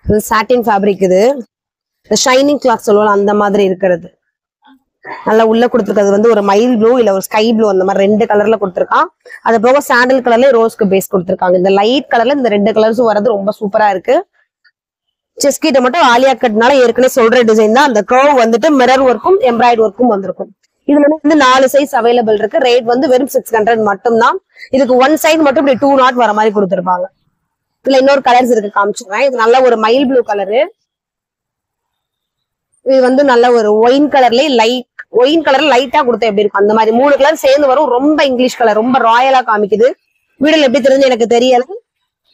S1: இது சாட்டின் ஃபேப்ரிக். இது இந்த ஷைனிங் கிளாத் சொல்லுவோம் அந்த மாதிரி இருக்கிறது. நல்லா உள்ள கொடுத்துருக்கிறது வந்து ஒரு மைல் ப்ளூ இல்ல ஒரு ஸ்கை ப்ளூ அந்த மாதிரி 2 கலர்ல கொடுத்துருக்கான். அது போக சாண்டல் கலர்ல ரோஸ்க்கு பேஸ் கொடுத்துருக்காங்க. இந்த லைட் கலர்ல இந்த 2 கலர்ஸும் வரது ரொம்ப சூப்பரா இருக்கு. செஸ்ட் கிட்ட மட்டும் ஆலியா கட்னால ஏற்கனவே சொல்ற டிசைன் தான். அந்த கர்வ் வந்துட்டு மிரர் ஒர்க்கும் எம்ப்ராய்டரி ஒர்க்கும் வந்திருக்கும். இதுல வந்து 4 சைஸ் அவைலபிள் இருக்கு. ரேட் வந்து வெறும் 600 மட்டும் தான். இதுக்கு ஒன் சைடு மட்டும் இப்படி 2 நாட் வர மாதிரி கொடுத்துருப்பாங்க. இதுல இன்னொரு கலர்ஸ் இருக்கு, காமிச்சிடுறேன். இது நல்ல ஒரு மயில் ப்ளூ கலரு. இது வந்து நல்ல ஒரு ஒயின் கலர்லயே ஒயின் கலர்ல லைட்டா கொடுத்தா எப்படி இருக்கும் அந்த மாதிரி 3 கலர் சேர்ந்து வரும். ரொம்ப இங்கிலீஷ் கலர், ரொம்ப ராயலா காமிக்குது. வீடியோல எப்படி தெரிஞ்சு எனக்கு தெரியல.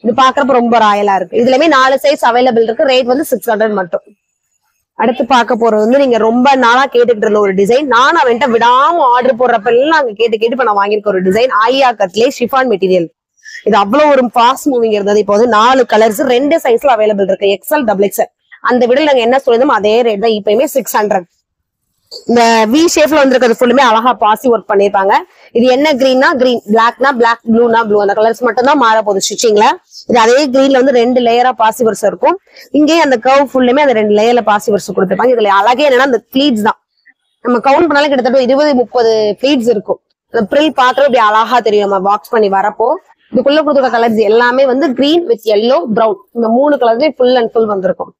S1: இது பாக்குறப்ப ரொம்ப ராயலா இருக்கு. இதுலயுமே 4 சைஸ் அவைலபிள் இருக்கு. ரேட் வந்து 600 மட்டும். அடுத்து பார்க்க போறது வந்து நீங்க ரொம்ப நாளா கேட்டுக்கிட்டு இருந்த ஒரு டிசைன். நான் அவன்கிட்ட விடாம ஆர்டர் போடுறப்ப எல்லாம் அங்க கேட்டு இப்ப நான் வாங்கியிருக்க ஒரு டிசைன். ஆலியா கட்லே ஷிஃபான் மெட்டீரியல். இது அவ்வளவு ஒரு ஃபாஸ்ட் மூவிங் இருந்தது. இப்போ வந்து 4 கலர்ஸ் 2 சைஸ்ல அவைலபிள் இருக்கு. XL, double XL. அந்த விடல நாங்க என்ன சொல்லிருந்தோம் அதே ரேட் தான். இப்பயுமே 600. இந்த வி ஷேப்ல வந்திருக்கிறது ஃபுல்லுமே அழகா பாசி ஒர்க் பண்ணிருப்பாங்க. இது என்ன கிரீன்னா கிரீன், பிளாக்னா பிளாக், ப்ளூனா ப்ளூ, அந்த கலர்ஸ் மட்டும் தான் மாற போகுது ஸ்டிச்சிங்ல. இது அதே கிரீன்ல வந்து 2 லேயரா பாசி வர்ஸ் இருக்கும். இங்கே அந்த கர்வ் ஃபுல்லுமே அந்த 2 லேயர்ல பாசி வர்ஸ் கொடுத்துருப்பாங்க. இதுல அழகே என்னன்னா அந்த ப்ளீட்ஸ் தான். நம்ம கவுண்ட் பண்ணாலும் கிட்டத்தட்ட 20-30 ப்ளீட்ஸ் இருக்கும். அந்த ப்ரில் பாத்திரம் இப்படி அழகா தெரியும் நம்ம பாக்ஸ் பண்ணி வரப்போ. இதுக்குள்ள கொடுத்துருக்க கலர்ஸ் எல்லாமே வந்து கிரீன் வித் எல்லோ, ப்ரௌன், இந்த 3 கலர்லயும் ஃபுல் அண்ட் ஃபுல் வந்திருக்கும்.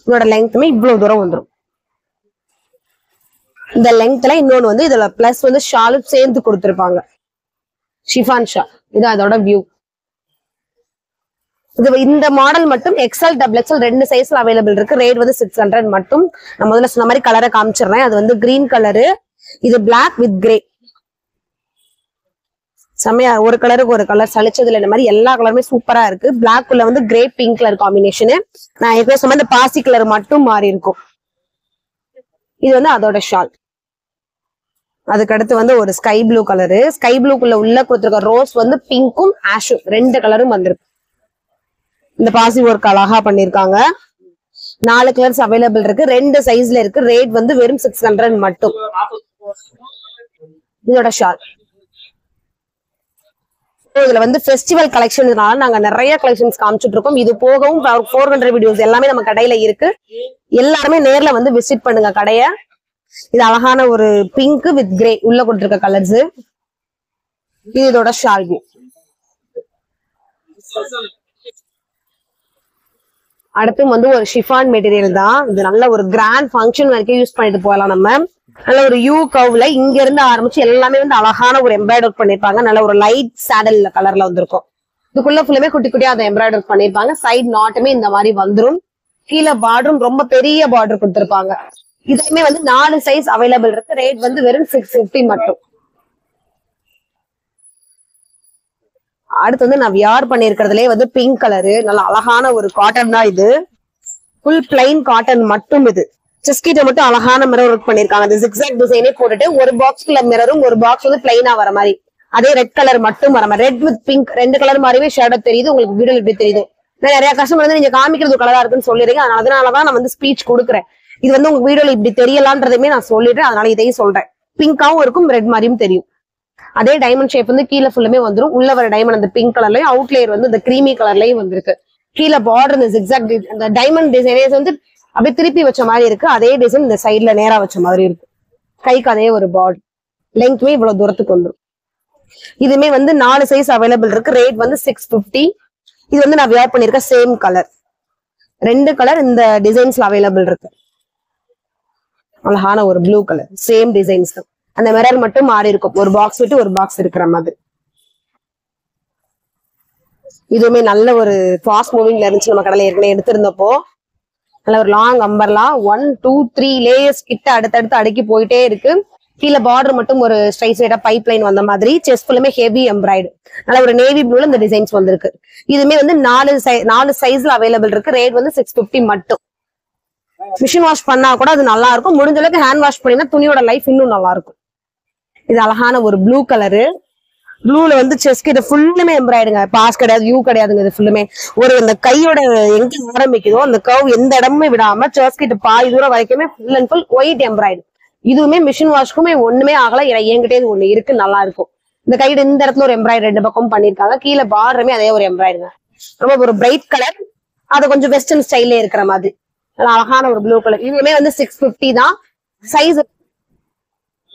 S1: இதோட லெங்க்த்துமே இவ்வளவு தூரம் வந்துடும். இந்த லெங்க்த்ல இன்னொன்னு வந்து இதுல பிளஸ் வந்து ஷாலும் சேர்ந்து கொடுத்திருப்பாங்க. Chiffon shawl. இது அதோட வியூ. இது இந்த மாடல் மட்டும் எக்ஸ்எல், டபுள் எக்ஸ்எல் 2 சைஸ்ல அவைலபிள் இருக்கு. ரேட் வந்து 600 மட்டும். நான் முதல்ல சொன்ன மாதிரி கலரை காமிச்சிடுறேன். அது வந்து கிரீன் கலரு, இது பிளாக் வித் கிரே. செம்மையா ஒரு கலருக்கு ஒரு கலர் சளிச்சதுல இந்த மாதிரி எல்லா கலருமே சூப்பரா இருக்கு. பிளாக் உள்ள வந்து கிரே பிங்க் கலர் காம்பினேஷன். நான் ஏற்கனவே சொன்ன இந்த பாசி கலர் மட்டும் மாறி இருக்கும். இது வந்து அதோட ஷால். அதுக்கு அடுத்து வந்து ஒரு ஸ்கை ப்ளூ கலரு. ஸ்கை ப்ளூக்குள்ள உள்ள கொடுத்துருக்க ரோஸ் வந்து பிங்க்கும் ஆஷும் 2 கலரும் வந்திருக்கு. இந்த பாசி ஒர்க் அழகா பண்ணிருக்காங்க. 4 கலர்ஸ் அவைலபிள் இருக்கு. 2 சைஸ்ல இருக்கு. ரேட் வந்து வெறும் 600 மட்டும். இதோட ஷால். இதுல வந்து ஃபெஸ்டிவல் கலெக்ஷன்ஸ்னால நாங்க நிறைய கலெக்ஷன்ஸ் காமிச்சிட்டு இருக்கோம். இது போகவும் 400 வீடியோஸ் எல்லாமே நம்ம கடையில இருக்கு. எல்லாருமே நேர்ல வந்து விசிட் பண்ணுங்க கடைய. இது அழகான ஒரு பிங்க் வித் கிரே உள்ள கொடுத்திருக்க கலர்ஸ். இது இதோட ஷால் வியூ. அடுத்து வந்து ஒரு ஷிஃபான் மெட்டீரியல் தான். இது நல்ல ஒரு கிராண்ட் ஃபங்க்ஷன் வரைக்கும் யூஸ் பண்ணிட்டு போகலாம். நம்ம நல்ல ஒரு யூ கவ்ல இங்க இருந்து ஆரம்பிச்சு எல்லாமே வந்து அழகான ஒரு எம்ப்ராய்டர் பண்ணிருப்பாங்க. நல்ல ஒரு லைட் சாடல் கலர்ல வந்திருக்கும். இதுக்குள்ள ஃபுல்லுமே குட்டி குட்டியா அதை எம்ப்ராய்டர் பண்ணிருப்பாங்க. சைட் நாட்டுமே இந்த மாதிரி வந்துரும். கீழே பார்டரும் ரொம்ப பெரிய பார்டர் கொடுத்திருப்பாங்க. இதுவுமே வந்து 4 சைஸ் அவைலபிள் இருக்கு. ரேட் வந்து வெறும் 650 மட்டும். அடுத்து வந்து நான் வியர் பண்ணிருக்கிறதுலே வந்து பிங்க் கலரு நல்ல அழகான ஒரு காட்டன் தான். இது ஃபுல் பிளைன் காட்டன் மட்டும். இது செஸ்கிட்ட மட்டும் அழகான மிரர் ஒர்க் பண்ணிருக்காங்க. அந்த ஜிக்ஸாக் டிசைனே போட்டுட்டு ஒரு பாக்ஸ்க்குள்ள மிரரும் ஒரு பாக்ஸ் வந்து பிளைனா வர மாதிரி, அதே ரெட் கலர் மட்டும் வர மாதிரி. ரெட் வித் பிங்க் 2 கலர் மாதிரியே ஷேடோ தெரியுது. உங்களுக்கு வீடியோ எப்படி தெரியுது? நிறைய கஸ்டமர் வந்து நீங்க காமிக்கிறது கலரா இருக்குன்னு சொல்லிடுறீங்க. அதனாலதான் நான் வந்து ஸ்பீச் கொடுக்குறேன். இது வந்து உங்க வீடியோல இப்படி தெரியலான்றதையுமே நான் சொல்லிடுறேன். அதனால இதையும் சொல்றேன். பிங்காவும் இருக்கும், ரெட் மாதிரியும் தெரியும். அதே டைமண்ட் ஷேப் வந்து கீழே ஃபுல்லுமே வந்துடும். உள்ள வர டைமண்ட் அந்த பிங்க் கலர்லயும், அவுட்லேயர் வந்து இந்த கிரீமி கலர்லயும் வந்திருக்கு. கீழே பார்டர் இந்த ஜிக்ஸாக் அந்த டைமண்ட் டிசைனேஸ் வந்து அப்படியே திருப்பி வச்ச மாதிரி இருக்கு. அதே டிசைன் இந்த சைட்ல நேரா வச்ச மாதிரி இருக்கு. கைக்கு அதே ஒரு பார்டர். லெங்க்மே இவ்வளவு தூரத்துக்கு வந்துடும். இதுமே வந்து 4 சைஸ் அவைலபிள் இருக்கு. ரேட் வந்து 650. இது வந்து நான் வியர் பண்ணிருக்கேன். சேம் கலர் 2 கலர் இந்த டிசைன்ஸ்ல அவைலபிள் இருக்கு. அழகான ஒரு ப்ளூ கலர் சேம் டிசைன்ஸ் தான். அந்த மிரர் மட்டும் மாறி இருக்கும். ஒரு பாக்ஸ் விட்டு ஒரு பாக்ஸ் இருக்கிற மாதிரி. இதுவுமே நல்ல ஒரு ஃபாஸ்ட் மூவிங்ல இருந்துச்சு. நம்ம கடையில ஏற்கனவே எடுத்திருந்தப்போ நல்ல ஒரு லாங் அம்பர்லா 1 2 3 லேயர்ஸ் கிட்ட அடுத்தடுத்து அடுக்கி போயிட்டே இருக்கு. கீழே பார்டர் மட்டும் ஒரு ஸ்ட்ரைட் சைடா பைப் லைன் வந்த மாதிரி, செஸ்ட் ஃபுல்லுமே ஹெவி எம்ப்ராய்டு. நல்ல ஒரு நேவி ப்ளூல இந்த டிசைன்ஸ் வந்திருக்கு. இதுமே வந்து 4 சைஸ்ல அவைலபிள் இருக்கு. ரேட் வந்து 650 மட்டும். மிஷின் வாஷ் பண்ணா கூட அது நல்லா இருக்கும். முடிஞ்ச அளவுக்கு ஹேண்ட் வாஷ் பண்ணினா துணியோட லைஃப் இன்னும் நல்லா இருக்கும். இது அழகான ஒரு ப்ளூ கலரு. ப்ளூல வந்து செஸ்ட் கிட்ட ஃபுல்லுமே எம்ப்ராய்டுங்க. பாஸ் கிடையாது, யூ கிடையாதுங்க. இது ஃபுல்லுமே ஒரு இந்த கையோட எங்க ஆரம்பிக்குதோ அந்த கர்வ் எந்த இடமுமே விடாம செஸ்ட் கிட்ட பாதி தூரம் வரைக்குமே ஃபுல் அண்ட் ஃபுல் ஒயிட் எம்ப்ராய்டு. இதுவுமே மிஷின் வாஷ்க்குமே ஒண்ணுமே ஆகல. என்கிட்ட இது ஒண்ணு இருக்கு, நல்லா இருக்கும். இந்த கையில இந்த இடத்துல ஒரு எம்ப்ராய்டு 2 பக்கம் பண்ணிருக்காங்க. கீழே பார்டருமே அதே ஒரு எம்ப்ராய்டுங்க. ரொம்ப ஒரு பிரைட் கலர், அது கொஞ்சம் வெஸ்டர்ன் ஸ்டைல்ல இருக்கிற மாதிரி அழகான ஒரு ப்ளூ கலர். இதுவுமே வந்து 650 தான். சைஸ்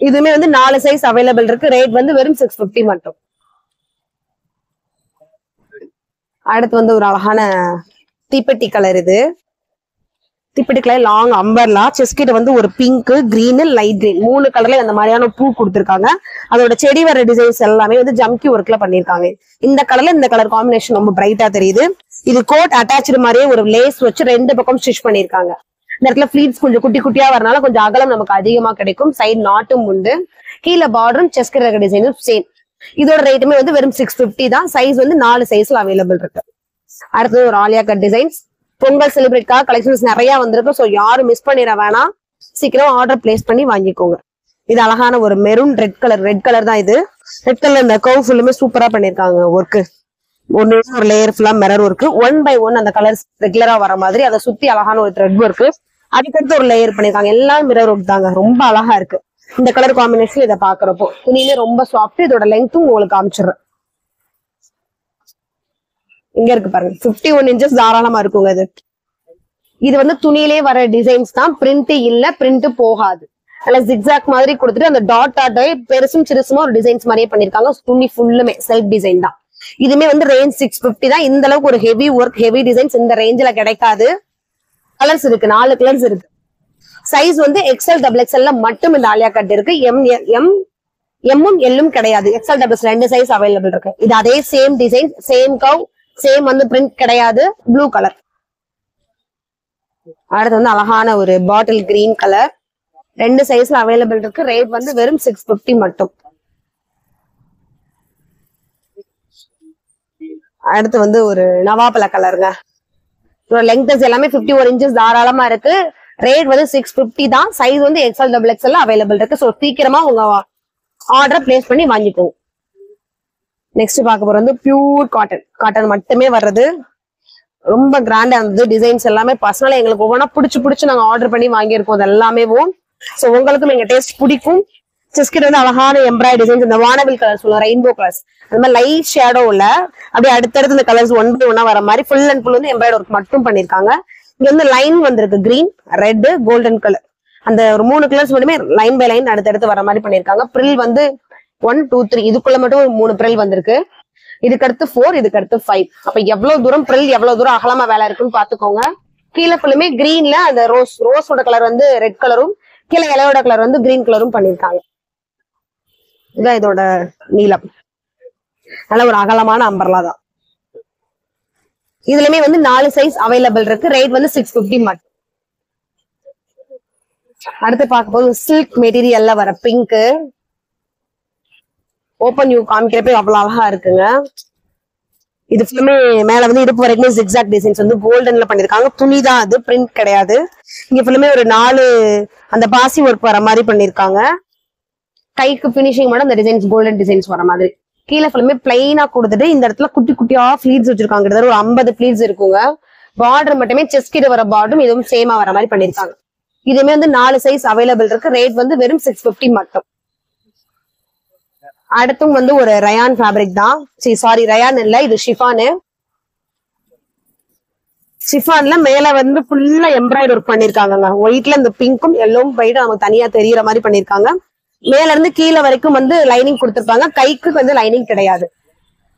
S1: இதுவுமே வந்து 4 சைஸ் அவைலபிள் இருக்கு. ரேட் வந்து வெறும் 650 மட்டும். அடுத்து வந்து ஒரு அழகான தீப்பெட்டி கலர். இது தீப்பெட்டி கலர் லாங் அம்பர்லா. செஸ்ட் கிட்ட வந்து ஒரு பிங்க், கிரீன், லைட் கிரீன் 3 கலர்ல அந்த மாதிரியான பூ கொடுத்திருக்காங்க. அதோட செடி வர டிசைன்ஸ் எல்லாமே வந்து ஜம்கி ஒர்க்ல பண்ணிருக்காங்க. இந்த கலர்ல இந்த கலர் காம்பினேஷன் ரொம்ப பிரைட்டா தெரியுது. இது கோட் அட்டாச்சு மாதிரியே ஒரு லேஸ் வச்சு 2 பக்கம் ஸ்டிச் பண்ணிருக்காங்க. இந்த இடத்துல ஃபிளீட்ஸ் கொஞ்சம் குட்டி குட்டியா வரனால கொஞ்சம் அகலம் நமக்கு அதிகமா கிடைக்கும். சைடு நாட்டும் உண்டு. கீழே பார்டரும் செஸ்ட் கிட்ட டிசைனும் சேம். இதோட ரேட்டுமே வந்து வெறும் 650 தான். சைஸ் வந்து 4 சைஸ்ல அவைலபிள் இருக்கு. அடுத்தது ஒரு ஆலியா கட் டிசைன்ஸ். பொங்கல் செலிப்ரேட்காக கலெக்ஷன்ஸ் நிறைய வந்திருக்கு. ஸோ யாரும் மிஸ் பண்ணிட வேணாம், சீக்கிரம் ஆர்டர் பிளேஸ் பண்ணி வாங்கிக்கோங்க. இது அழகான ஒரு மெரூன் ரெட் கலர் தான். இது ரெட் கலர் இந்த கர்வ் ஃபுல்லுமே சூப்பரா பண்ணிருக்காங்க. ஒர்க்கு ஒரு லேயர் ஃபுல்லா மிரர் ஒர்க்கு 1 by 1 அந்த கலர்ஸ் ரெகுலரா வர மாதிரி அதை சுத்தி அழகான ஒரு த்ரெட் ஒர்க்கு. அதுக்கடுத்து ஒரு லேயர் பண்ணிருக்காங்க. எல்லாம் மிரர் ஒர்க் தாங்க. ரொம்ப அழகா இருக்கு இந்த கலர் காம்பினேஷன். இதை பாக்குறப்போ துணியிலே ரொம்ப சாஃப்ட். இதோட லெங்த்தும் உங்களுக்கு காமிச்சிடுறேன். இங்க இருக்கு பாருங்க, 51 inches தாராளமா இருக்குங்க. இது வந்து துணியிலே வர டிசைன்ஸ் தான். பிரிண்ட் இல்ல, பிரிண்ட் போகாது. அதுல ஜிக்ஸாக் மாதிரி கொடுத்துட்டு அந்த டாட் பெருசும் சிறுசுமா ஒரு டிசைன்ஸ் மாதிரியே பண்ணிருக்காங்க. துணி ஃபுல்லுமே செல்ஃப் டிசைன் தான். இதுமே வந்து ரேஞ்ச் 650 தான். இந்த அளவுக்கு ஒரு ஹெவி ஒர்க், ஹெவி டிசைன்ஸ் இந்த ரேஞ்சில கிடைக்காது. கலர்ஸ் இருக்கு, 4 கலர்ஸ் இருக்கு. சைஸ் வந்து XL XXL மட்டும் இந்த ஆலியா கட் இருக்கு. எம்மும் எல்லும் கிடையாது. XL XXL 2 சைஸ் அவைலபிள் இருக்கு. இது அதே சேம் டிசைன், சேம் கவ், சேம் வந்து பிரிண்ட் கிடையாது. Blue colour. அடுத்து வந்து அழகான ஒரு பாட்டில் கிரீன் கலர். 2 சைஸ்ல அவைலபிள் இருக்கு. ரேட் வந்து வெறும் 650 மட்டும். அடுத்து வந்து ஒரு நவாப்பழ கலருங்க. லெங்க்ஸ் எல்லாமே 51 inches தாராளமா இருக்கு. ரேட் வந்து 650 தான். சைஸ் வந்து XL XXL அவைலபிள் இருக்கு. ஸோ சீக்கிரமா உங்க ஆர்டர் பிளேஸ் பண்ணி வாங்கிக்கோங்க. நெக்ஸ்ட் பார்க்க போறது வந்து பியூர் காட்டன் மட்டுமே வர்றது. ரொம்ப கிராண்டா இருந்தது. டிசைன்ஸ் எல்லாமே பர்சனலா எங்களுக்கு ஒவ்வொன்றா பிடிச்சு நாங்க ஆர்டர் பண்ணி வாங்கியிருக்கோம். அது எல்லாமே ஸோ உங்களுக்கும் எங்க டேஸ்ட் பிடிக்கும். செஸ்கிட்ட வந்து அழகான எம்ப்ராய்டரி டிசைன்ஸ், இந்த வானவில் கலர் சொல்லுவோம், ரெயின்போ கலர்ஸ், அந்த மாதிரி லைட் ஷேடோல அப்படியே அடுத்தடுத்து இந்த கலர்ஸ் 1 by 1 வர மாதிரி ஃபுல் அண்ட் ஃபுல் வந்து எம்ப்ராய்டரி ஒர்க் மட்டும் பண்ணிருக்காங்க. இங்க வந்து லைன் வந்திருக்கு, கிரீன், ரெட், கோல்டன் கலர். அந்த ஒரு 3 கலர்ஸ் மட்டுமே லைன் பை லைன் அடுத்தடுத்து வர மாதிரி பண்ணிருக்காங்க. பிரில் வந்து 1 2 3 இதுக்குள்ள மட்டும் ஒரு 3 பிரில் வந்திருக்கு. இதுக்கு அடுத்து 4, இதுக்கு அடுத்து 5. அப்ப எவ்வளவு தூரம் பிரில், எவ்வளவு தூரம் அகலமா வேலை இருக்குன்னு பாத்துக்கோங்க. கீழே ஃபுல்லுமே கிரீன்ல அந்த ரோஸோட கலர் வந்து ரெட் கலரும், கீழே இலையோட கலர் வந்து கிரீன் கலரும் பண்ணிருக்காங்க. இதான் இதோட நீளம். நல்ல ஒரு அகலமான அம்பர்லா தான். இதுலயுமே வந்து 4 சைஸ் அவைலபிள் இருக்கு. ரேட் வந்து 650 மட்டும். அடுத்து பார்க்க போது சில்க் மெட்டீரியல்ல வர பிங்க். ஓப்பன் நியூ காமிக்கிறப்ப அவ்வளவு அழகா இருக்குங்க. இது ஃபுல்லுமே மேல வந்து இடுப்பு வரைக்குமே ஜிக்ஸாக் டிசைன்ஸ் வந்து கோல்டன்ல பண்ணிருக்காங்க. துணி தான் அது, பிரிண்ட் கிடையாது. இங்க ஃபுல்லுமே ஒரு 4 அந்த பாசி ஒர்க் வர மாதிரி பண்ணிருக்காங்க. கைக்கு பினிஷிங் மட்டும் அந்த டிசைன்ஸ் கோல்டன் டிசைன்ஸ் வர மாதிரி. கீழே ஃபுல்லுமே பிளைனா கொடுத்துட்டு இந்த இடத்துல குட்டி குட்டியா ஃபிளீட்ஸ் வச்சிருக்காங்க. கிட்டத்தட்ட ஒரு 50 ஃபிளீட்ஸ் இருக்குங்க. பார்டர் மட்டுமே செஸ்ட் கிட்ட வர பார்டரும் இதுவும் சேமா வர மாதிரி பண்ணிருக்காங்க. இதுமே வந்து 4 சைஸ் அவைலபிள் இருக்கு. ரேட் வந்து வெறும் 650 மட்டும். அடுத்தும் வந்து ஒரு ரயான் ஃபேப்ரிக் தான். சாரி, ரயான் இல்ல, இது ஷிஃபானு. ஷிஃபான்ல மேல வந்து ஃபுல்லா எம்ப்ராய்டரி ஒர்க் பண்ணிருக்காங்க. ஒயிட்ல இந்த பிங்க்கும் எல்லோவும் போயிட்டு நமக்கு தனியா தெரியற மாதிரி பண்ணிருக்காங்க. மேல இருந்து கீழே வரைக்கும் வந்து லைனிங் கொடுத்திருப்பாங்க. கைக்கு வந்து லைனிங் கிடையாது.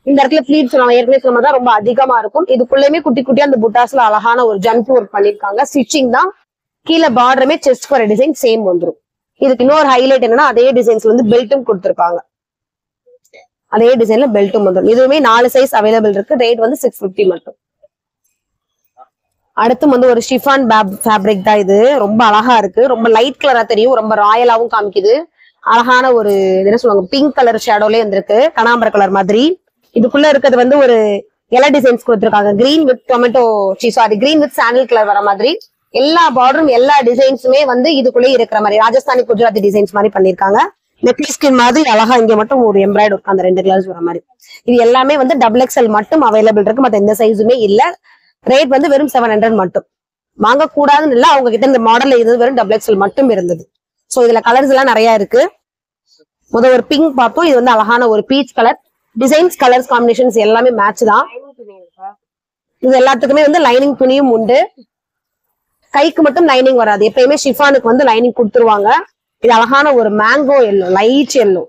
S1: இந்த இடத்துல பிளீட்ஸ் நம்ம ஏற்கனவே சொன்னதான் ரொம்ப அதிகமா இருக்கும். இதுக்குள்ளயுமே குட்டி குட்டியா அந்த புட்டாஸ்ல அழகான ஒரு ஜம்ப் ஒர்க் பண்ணிருக்காங்க. ஸ்டிச்சிங் தான். கீழே பார்டருமே செஸ்ட் வர டிசைன் சேம் வந்துடும். இதுக்கு இன்னொரு ஹைலைட் என்னன்னா அதே டிசைன்ஸ்ல வந்து பெல்ட்டும் கொடுத்திருப்பாங்க. அதே டிசைன்ல பெல்ட்டும் வந்துடும். இதுவுமே 4 சைஸ் அவைலபிள் இருக்கு. ரேட் வந்து 650 மட்டும். அடுத்து வந்து ஒரு ஷிஃபான் ஃபேப்ரிக் தான். இது ரொம்ப அழகா இருக்கு. ரொம்ப லைட் கலரா தெரியும், ரொம்ப ராயலாவும் காமிக்குது. அழகான ஒரு என்ன சொல்லுவாங்க பிங்க் கலர் ஷேடோலயே வந்திருக்கு, கனாம்பர கலர் மாதிரி. இதுக்குள்ள இருக்கிறது வந்து ஒரு எல்லா டிசைன்ஸ் கொடுத்துருக்காங்க. Green with tomato sorry green with sandal colour வர மாதிரி எல்லா பார்டரும் எல்லா டிசைன்ஸுமே வந்து இதுக்குள்ளேயே இருக்கிற மாதிரி ராஜஸ்தானி குஜராத்தி டிசைன்ஸ் மாதிரி பண்ணிருக்காங்க. நெக்லஸ் ஸ்கின் மாதிரி அழகா இங்க மட்டும் ஒரு எம்ப்ராய்டரி அந்த 2 கலர்ஸ் வர மாதிரி. இது எல்லாமே வந்து XXL மட்டும் அவைலபிள் இருக்கு, மத்த எந்த சைஸுமே இல்ல. ரேட் வந்து வெறும் 700 மட்டும். வாங்க கூடாதுன்னு இல்ல, அவங்க கிட்ட இந்த மாடல் இது வெறும் XXL மட்டும் இருந்தது. சோ இதுல கலர்ஸ் எல்லாம் நிறைய இருக்கு. முதல் ஒரு பிங்க் பார்த்தோம், இது வந்து அழகான ஒரு peach colour. Designs colours combinations எல்லாமே மேட்ச் தான். இது எல்லாத்துக்குமே வந்து லைனிங் துணியும் உண்டு. கைக்கு மட்டும் லைனிங் வராது, எப்பயுமே ஷிஃபானுக்கு வந்து லைனிங் கொடுத்துருவாங்க. இது அழகான ஒரு மேங்கோ எல்லோ, லைட் எல்லோ.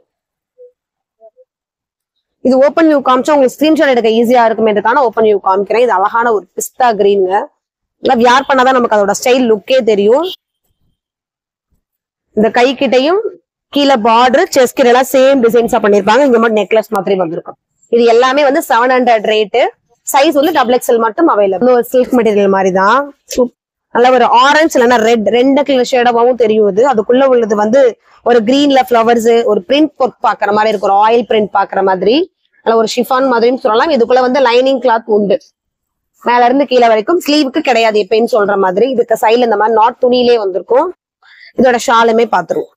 S1: இது ஓப்பன் வியூ காமிச்சா உங்களுக்கு ஸ்கிரீன்ஷாட் எடுக்க ஈஸியா இருக்குமேன்றதுக்கான ஓப்பன் வியூ காமிக்கிறேன். இது அழகான ஒரு பிஸ்தா கிரீனுங்க. எல்லாம் வியர் பண்ணாதான் நமக்கு அதோட ஸ்டைல் லுக்கே தெரியும். இந்த கை கிட்டையும் கீழே பார்டர் செஸ்ட் கிட்ட எல்லாம் சேம் டிசைன்ஸா பண்ணிருப்பாங்க. இங்க மட்டும் நெக்லஸ் மாதிரி வந்திருக்கும். இது எல்லாமே வந்து 700 ரேட்டு. சைஸ் வந்து XXL மட்டும் அவைலபிள். ஒரு சில்க் மெட்டீரியல் மாதிரி தான், நல்ல ஒரு ஆரஞ்சு இல்லைன்னா ரெட் 2 கலர் ஷேடாவும் தெரியும். இது அதுக்குள்ள உள்ளது வந்து ஒரு கிரீன்ல ஃபிளவர்ஸ், ஒரு பிரிண்ட் ஒர்க் பாக்குற மாதிரி இருக்கு, ஒரு ஆயில் பிரிண்ட் பாக்குற மாதிரி, நல்ல ஒரு ஷிஃபான் மாதிரியும் சொல்லலாம். இதுக்குள்ள வந்து லைனிங் கிளாத் உண்டு, மேல இருந்து கீழே வரைக்கும். ஸ்லீவுக்கு கிடையாது எப்பன்னு சொல்ற மாதிரி. இதுக்கு சைடுல இந்த மாதிரி நாட் துணியிலே வந்திருக்கும். இதோட ஷாலுமே பாத்துருவோம்.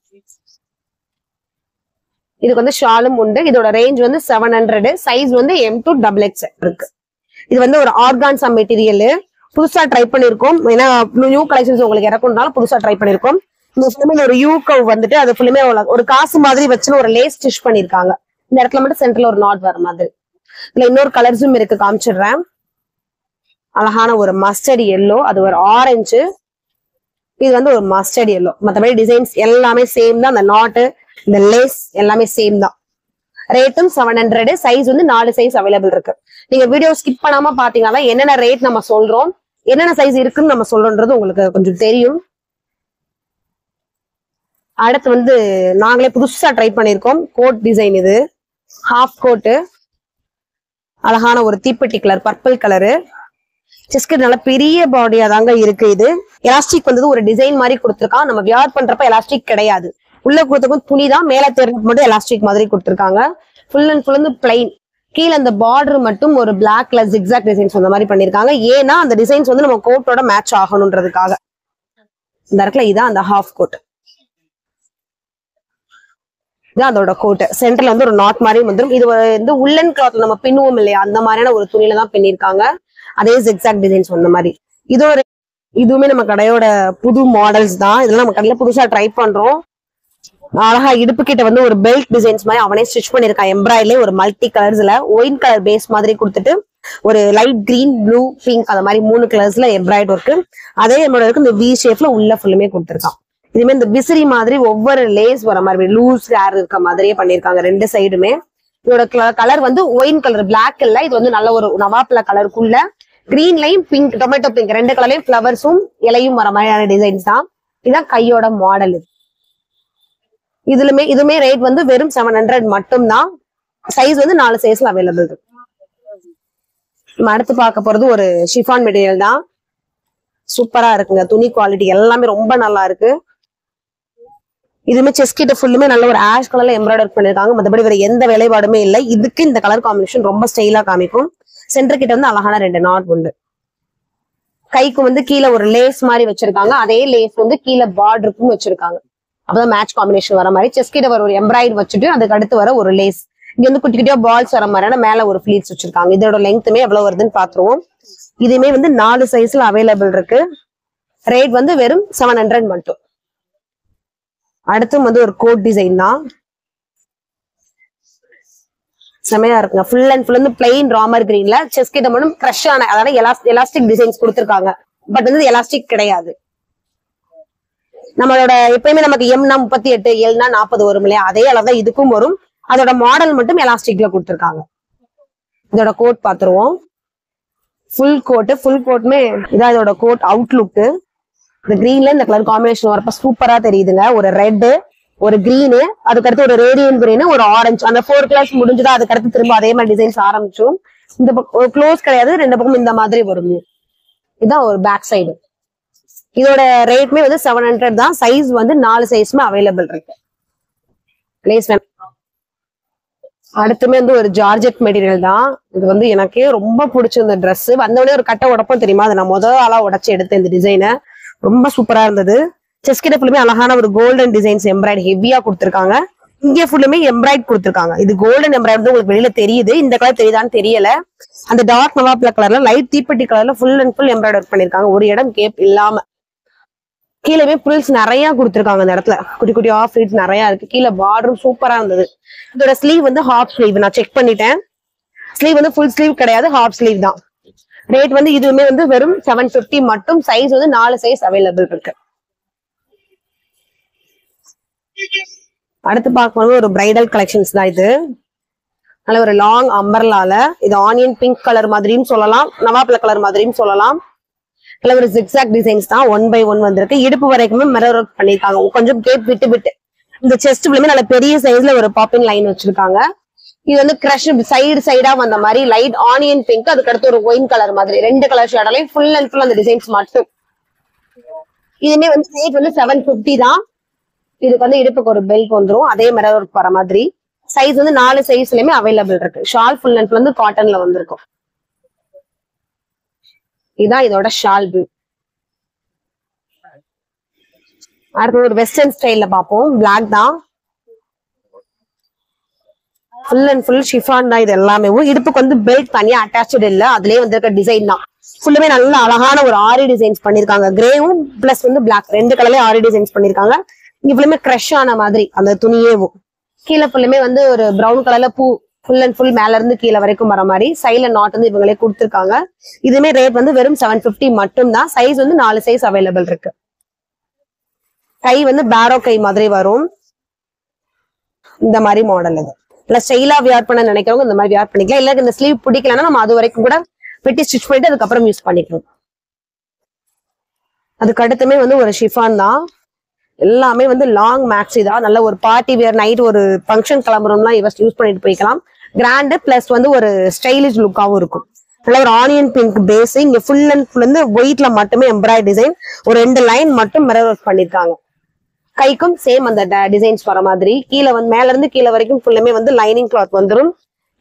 S1: இதுக்கு வந்து ஷாலும் உண்டு. இதோட ரேஞ்ச் வந்து 700. சைஸ் வந்து M to XXL இருக்கு. இது வந்து ஒரு ஆர்கான்சா மெட்டீரியல், புதுசா ட்ரை பண்ணிருக்கோம். ஏன்னா நியூ கலெக்ஷன்ஸ் உங்களுக்கு இறக்கும்னாலும் புதுசா ட்ரை பண்ணிருக்கோம். இந்த ஃபுல்லுமே ஒரு யூ கவ் வந்துட்டு அது ஃபுல்லுமே ஒரு காசு மாதிரி வச்சு ஒரு லேஸ் ஸ்டிச் பண்ணிருக்காங்க. இந்த இடத்துல மட்டும் சென்டர்ல ஒரு நாட் வர மாதிரி. இதுல இன்னொரு கலர்ஸும் இருக்கு, காமிச்சிடுறேன். அழகான ஒரு மஸ்டர்ட் எல்லோ, அது ஒரு ஆரஞ்சு, இது வந்து ஒரு மஸ்டர்ட் எல்லோ. மற்றபடி டிசைன்ஸ் எல்லாமே சேம் தான். அந்த நாட்டு இந்த லேஸ் எல்லாமே சேம் தான். ரேட்டும் 700. சைஸ் வந்து 4 சைஸ் அவைலபிள் இருக்கு. நீங்க வீடியோ ஸ்கிப் பண்ணாம பாத்தீங்கன்னா என்னென்ன ரேட் நம்ம சொல்றோம், என்னென்ன சைஸ் இருக்குன்னு நம்ம சொல்றோன்றது உங்களுக்கு கொஞ்சம் தெரியும். அடுத்து வந்து நாங்களே புதுசா ட்ரை பண்ணிருக்கோம் கோட் டிசைன். இது ஹாஃப் கோட்டு, அழகான ஒரு தீப்பெட்டி கலர் பர்பிள் கலரு. செஸ்ட் நல்ல பெரிய பாடியா தாங்க இருக்கு. இது எலாஸ்டிக் வந்தது ஒரு டிசைன் மாதிரி கொடுத்துருக்கான். நம்ம வியர் பண்றப்ப எலாஸ்டிக் கிடையாது, உள்ள கொடுத்துக்கும் துணி தான். மேல தெரிஞ்சு மட்டும் எலாஸ்டிக் மாதிரி கொடுத்துருக்காங்க. ஃபுல் அண்ட் ஃபுல் வந்து பிளைன். கீழே அந்த பார்டர் மட்டும் ஒரு பிளாக் கலர் ஜிக்ஸாக் டிசைன்ஸ் அந்த மாதிரி பண்ணிருக்காங்க. ஏன்னா அந்த டிசைன்ஸ் வந்து நம்ம கோட்டோட மேட்ச் ஆகணும்ன்றதுக்காக. இந்த இடத்துல இதான் அந்த ஹாஃப் கோட், இதான் அதோட கோட். சென்டர்ல வந்து ஒரு நாட் மாதிரி வந்துடும். இது வந்து உள்ளன் கிளாத்ல நம்ம பின்னுவோம் இல்லையா, அந்த மாதிரியான ஒரு துணியில தான் பின்னிருக்காங்க. அதே ஜிக்ஸாக் டிசைன்ஸ் அந்த மாதிரி. இதோட இதுவுமே நம்ம கடையோட புது மாடல்ஸ் தான். இதெல்லாம் நம்ம கடையில புதுசா ட்ரை பண்றோம். அழகா இடுப்பு கிட்ட வந்து ஒரு பெல்ட் டிசைன்ஸ் மாதிரி அவனே ஸ்டிச் பண்ணிருக்கான். எம்ப்ராய்டரிலே ஒரு மல்டி கலர்ஸ்ல ஒயின் கலர் பேஸ் மாதிரி கொடுத்துட்டு ஒரு லைட் கிரீன், ப்ளூ, பிங்க் அந்த மாதிரி 3 கலர்ஸ்ல எம்ப்ராய்டரி ஒர்க்கு. அதே எம்ப்ராய்டரி இந்த வி ஷேப்ல உள்ள ஃபுல்லுமே கொடுத்துருக்கான். இதுமே இந்த விசிறி மாதிரி ஒவ்வொரு லேஸ் வர மாதிரி லூஸ் ஹேர் இருக்க மாதிரியே பண்ணிருக்காங்க 2 சைடுமே. இதோட கலர் வந்து ஒயின் கலர், பிளாக் இல்ல, இது வந்து நல்ல ஒரு நவாப்ல கலருக்குள்ள கிரீன்லையும் பிங்க், டொமேட்டோ பிங்க் 2 கலர்லயும் ஃபிளவர்ஸும் இலையும் வர மாதிரியான டிசைன்ஸ் தான். இதான் கையோட மாடல். இதுமே ரேட் வந்து வெறும் 700 மட்டும் தான். சைஸ் வந்து 4 சைஸ்ல அவைலபிள் இருக்கு. நம்ம அடுத்து பார்க்க போறது ஒரு ஷிஃபான் மெட்டீரியல் தான். சூப்பரா இருக்குங்க, துணி குவாலிட்டி எல்லாமே ரொம்ப நல்லா இருக்கு. இதுமே செஸ்ட் கிட்ட ஃபுல்லுமே நல்ல ஒரு ஆஷ் கலர்ல எம்ப்ராய்டரி பண்ணிருக்காங்க. மற்றபடி வேற எந்த வேலைப்பாடுமே இல்லை. இதுக்கு இந்த கலர் காம்பினேஷன் ரொம்ப ஸ்டைலா காமிக்கும். சென்டர் கிட்ட வந்து அழகான 2 நாட் உண்டு. கைக்கு வந்து கீழே ஒரு லேஸ் மாதிரி வச்சிருக்காங்க. அதே லேஸ் வந்து கீழே பார்டருக்கும் வச்சிருக்காங்க. அப்பதான் மேட்ச் காம்பினேஷன் வர மாதிரி. செஸ்ட் கிட்ட வர ஒரு எம்ப்ராய்டரி வச்சுட்டு அதுக்கு அடுத்து வர ஒரு லேஸ். இங்க வந்து குட்டி குட்டியா பால்ஸ் வர மாதிரியான மேல ஒரு ஃபிளீட்ஸ் வச்சிருக்காங்க. இதோட லெங்க்த்துமே எவ்வளவு வருதுன்னு பாத்துருவோம். இதுமே வந்து 4 சைஸ்ல அவைலபிள் இருக்கு. ரேட் வந்து வெறும் 700 மட்டும். அடுத்து வந்து ஒரு கோட் டிசைன் தான், செமையா இருக்குங்க. ஃபுல் அண்ட் ஃபுல் வந்து பிளைன் ராமர் கிரீன்ல செஸ்ட் கிட்ட மட்டும் கிரஷ் ஆன, அதாவது எலாஸ்டிக் டிசைன்ஸ் கொடுத்துருக்காங்க. பட் வந்து எலாஸ்டிக் கிடையாது. நம்மளோட எப்பயுமே நமக்கு எம்னா 38, எல்னா 40 வரும் இல்லையா, அதே அளவுதான் இதுக்கும் வரும். அதோட மாடல் மட்டும் எலாஸ்டிக்ல கொடுத்துருக்காங்க. இதோட கோட் பாத்துருவோம். ஃபுல் கோட்டுமே இதான் இதோட கோட் அவுட்லுக். இந்த கிரீன்ல இந்த கலர் காம்பினேஷன் வரப்ப சூப்பரா தெரியுதுங்க. ஒரு ரெட், ஒரு கிரீனு, அதுக்கடுத்து ஒரு ரேடியன் கிரீனு, ஒரு ஆரஞ்சு. அந்த 4 கலர்ஸ் முடிஞ்சுதான் அதுக்கடுத்து திரும்ப அதே மாதிரி டிசைன்ஸ் ஆரம்பிச்சோம். இந்த பக்கம் ஒரு க்ளோஸ் கிடையாது, 2 பக்கம் இந்த மாதிரி வரும். இதுதான் ஒரு பேக் சைடு. இதோட ரேட்மே வந்து 700 தான். சைஸ் வந்து 4 சைஸ்மே அவைலபிள் இருக்கு. லேஸ் வேணும். அடுத்துமே வந்து ஒரு ஜார்ஜெட் மெட்டீரியல் தான். இது வந்து எனக்கே ரொம்ப பிடிச்சிருந்த ட்ரெஸ். வந்தவொடனே ஒரு கட்டை உடப்பம் தெரியுமா, அதை நான் முதல் ஆளா உடச்சு எடுத்தேன். இந்த டிசைனை ரொம்ப சூப்பரா இருந்தது. செஸ்ட் கிட்ட ஃபுல்லுமே அழகான ஒரு கோல்டன் டிசைன்ஸ் எம்ப்ராய்டு ஹெவியா கொடுத்துருக்காங்க. இங்கே ஃபுல்லுமே எம்ப்ராய்டு கொடுத்துருக்காங்க. இது கோல்டன் எம்ப்ராய்டு உங்களுக்கு வெளியில தெரியுது. இந்த கலர் தெரியுதான்னு தெரியல. அந்த டார்க் நவாப்ல கலர்ல லைட் தீப்பெட்டி கலர்ல ஃபுல் அண்ட் ஃபுல் எம்ப்ராய்டு ஒர்க் பண்ணிருக்காங்க. ஒரு இடம் கேப் இல்லாம. கீழே புல்ஸ் நிறைய கொடுத்துருக்காங்க. இந்த இடத்துல குட்டி குட்டி ஆஃப் ஃபில்ஸ் நிறைய இருக்கு. கீழே பார்டரும் சூப்பரா இருந்தது. இதோட ஸ்லீவ் வந்து ஹாஃப் ஸ்லீவ். நான் செக் பண்ணிட்டேன். ஸ்லீவ் வந்து ஃபுல் ஸ்லீவ் கிடையாது, ஹாஃப் ஸ்லீவ் தான். ரேட் வந்து இதுவுமே வந்து வெறும் 750 மட்டும். சைஸ் வந்து 4 சைஸ் அவைலபிள் இருக்கு. அடுத்து பார்க்கும்போது ஒரு பிரைடல் கலெக்ஷன்ஸ் தான். இது நல்ல ஒரு லாங் அம்பர்லால, இது ஆனியன் பிங்க் கலர் மாதிரியும் சொல்லலாம், நவாப்ல கலர் மாதிரியும் சொல்லலாம். நல்ல ஒரு ஜிக்ஸாக் டிசைன்ஸ் தான். 1 by 1 வந்திருக்கு. இடுப்பு வரைக்குமே மிரர் ஒர்க் பண்ணிருக்காங்க. கொஞ்சம் கேப் விட்டு விட்டு. இந்த செஸ்ட் நல்ல பெரிய சைஸ்ல ஒரு பாப்பிங் லைன் வச்சிருக்காங்க. இது வந்து கிரஷ் சைடு சைடா வந்த மாதிரி லைட் ஆனியன் பிங்க், அதுக்கு அடுத்து ஒரு ஒயின் கலர் மாதிரி 2 கலர் ஷேடாலையும் ஃபுல் அண்ட் ஃபுல் அந்த டிசைன்ஸ் மட்டும். இதுமே வந்து ரேட் வந்து 750 தான். இதுக்கு வந்து இடுப்புக்கு ஒரு பெல்ட் வந்துடும். அதே மிரர் ஒர்க் வர மாதிரி. சைஸ் வந்து 4 சைஸ்லயுமே அவைலபிள் இருக்கு. ஷால் ஃபுல் அண்ட் ஃபுல் வந்து காட்டன்ல வந்திருக்கும். இதான் இதோட ஷால் வியூ. அடுத்து ஒரு வெஸ்டர்ன் ஸ்டைல்ல பார்ப்போம். பிளாக் தான். ஃபுல் அண்ட் ஃபுல் ஷிஃபான் தான் இது எல்லாமே. இடுப்புக்கு வந்து பெல்ட் தனியா அட்டாச்சு இல்ல, அதுலயே வந்திருக்க டிசைன் தான். ஃபுல்லுமே நல்ல அழகான ஒரு ஆரி டிசைன்ஸ் பண்ணிருக்காங்க. கிரேவும் பிளஸ் வந்து பிளாக் 2 கலர்லயே ஆரி டிசைன்ஸ் பண்ணிருக்காங்க. இங்க ஃபுல்லுமே கிரஷ் ஆன மாதிரி அந்த துணியேவும். கீழே ஃபுல்லுமே வந்து ஒரு பிரவுன் கலர்ல பூ ஃபுல் அண்ட் ஃபுல் மேல இருந்து கீழே வரைக்கும் வர மாதிரி சைட்ல நாட் வந்து இவங்களே கொடுத்துருக்காங்க. இதுமே ரேட் வந்து வெறும் 750 மட்டும் தான். சைஸ் வந்து 4 சைஸ் அவைலபிள் இருக்கு. கை வந்து பேரோ கை மாதிரி வரும். இந்த மாதிரி மாடல் இது. இல்ல ஸ்டைலா வியர் பண்ண நினைக்கிறவங்க இந்த மாதிரி வியர் பண்ணிக்கலாம். இல்ல இந்த ஸ்லீவ் பிடிக்கலன்னா நம்ம அது வரைக்கும் கூட வெட்டி ஸ்டிச் பண்ணிட்டு அதுக்கப்புறம் யூஸ் பண்ணிக்கலாம். அதுக்கு அடுத்துமே வந்து ஒரு ஷிஃபான் தான். எல்லாமே வந்து லாங் மேக்ஸி தான். நல்ல ஒரு பார்ட்டி வியர் நைட் ஒரு ஃபங்க்ஷன் கிளம்புறோம்னா யூஸ் பண்ணிட்டு போய்க்கலாம். கிராண்டு பிளஸ் வந்து ஒரு ஸ்டைலிஷ் லுக்காவும் இருக்கும். நல்ல ஒரு ஆனியன் பிங்க் பேஸ். இங்க ஃபுல் அண்ட் ஃபுல் வந்து ஒயிட்ல மட்டுமே எம்ப்ராய்டரி டிசைன். ஒரு 2 லைன் மட்டும் மிரர் ஒர்க் பண்ணிருக்காங்க. கைக்கும் சேம் அந்த டிசைன்ஸ் வர மாதிரி. கீழே வந்து மேல இருந்து கீழே வரைக்கும் ஃபுல்லுமே வந்து லைனிங் கிளாத் வந்துடும்.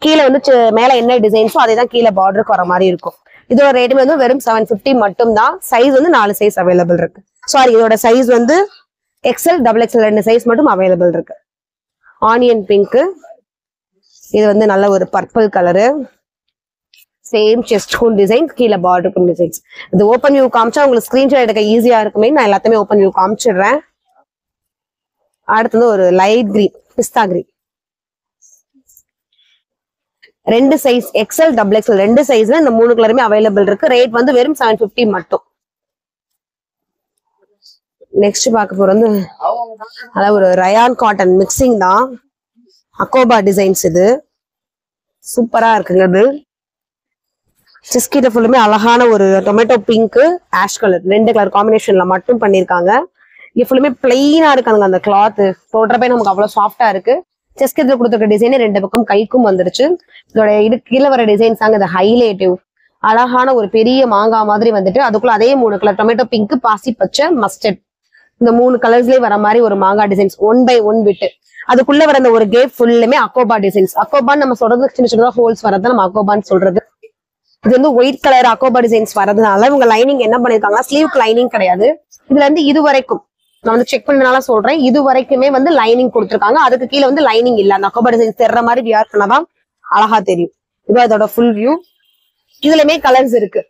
S1: கீழே வந்து மேல என்ன டிசைன்ஸோ அதே தான் கீழே பார்டருக்கு வர மாதிரி இருக்கும். இதோட ரேட் வந்து வெறும் 750 மட்டும் தான். சைஸ் வந்து 4 சைஸ் அவைலபிள் இருக்கு. சாரி, இதோட சைஸ் வந்து XL, XXL 2 சைஸ் மட்டும் அவைலபிள் இருக்கு. Onion pink. இது வந்து நல்ல ஒரு பர்பிள் கலரு. சேம் செஸ்ட் ஹூன் டிசைன், கீழே பார்டருக்கும் டிசைன்ஸ். இது ஓப்பன் வியூ காமிச்சா உங்களுக்கு ஸ்கிரீன்ஷாட் எடுக்க ஈஸியா இருக்குமே. நான் எல்லாத்தையுமே ஓப்பன் வியூ காமிச்சிடுறேன். அடுத்தது ஒரு லைட் கிரீன், பிஸ்தா கிரீன். 2 சைஸ் XL, XXL 2 சைஸ்ல இந்த 3 கலருமே அவைலபிள் இருக்கு. ரேட் வந்து வெறும் 750 மட்டும். நெக்ஸ்ட் பார்க்க போறது வந்து அதாவது ஒரு ரயான் காட்டன் மிக்சிங் தான். அக்கோபா டிசைன்ஸ். இது சூப்பரா இருக்குங்க. இது சிஸ்கிட்ட ஃபுல்லுமே அழகான ஒரு tomato pink, ash colour 2 colour காம்பினேஷன்ல மட்டும் பண்ணிருக்காங்க. இங்க ஃபுல்லுமே பிளெயினா இருக்காங்க. அந்த கிளாத் போடுறப்ப நமக்கு அவ்வளவு சாஃப்டா இருக்கு. செஸ்கிட்ட கொடுத்துருக்க டிசைனே 2 பக்கம் கைக்கும் வந்துருச்சு. இதோட கீழே வர டிசைன்ஸ் தாங்க இந்த ஹைலைட்டிவ். அழகான ஒரு பெரிய மாங்காய் மாதிரி வந்துட்டு அதுக்குள்ள அதே 3 கலர் டொமேட்டோ பிங்க், பாசி பச்சை, மஸ்டர்ட் இந்த 3 கலர்ஸ்லயே வர மாதிரி ஒரு மாங்காய் டிசைன்ஸ் 1 by 1 விட்டு. அதுக்குள்ள வர அந்த ஒரு கேப் ஃபுல்லுமே அக்கோபா டிசைன்ஸ். அக்கோபான்னு நம்ம சொல்றது சின்ன சின்னதா ஹோல்ஸ் வரதான் நம்ம அக்கோபான்னு சொல்றது. இது வந்து ஒயிட் கலர் அக்கோபா டிசைன்ஸ் வரதுனால இவங்க லைனிங் என்ன பண்ணிருக்காங்கன்னா ஸ்லீவ்க்கு லைனிங் கிடையாது. இதுல இருந்து இது வரைக்கும் நான் வந்து செக் பண்ணனால சொல்றேன். இது வரைக்குமே வந்து லைனிங் கொடுத்துருக்காங்க. அதுக்கு கீழே வந்து லைனிங் இல்ல. அந்த அக்கோபா டிசைன்ஸ் தெர்ற மாதிரி வியர் பண்ணாதான் அழகா தெரியும். இது அதோட ஃபுல் வியூ. இதுலயுமே கலர்ஸ் இருக்கு.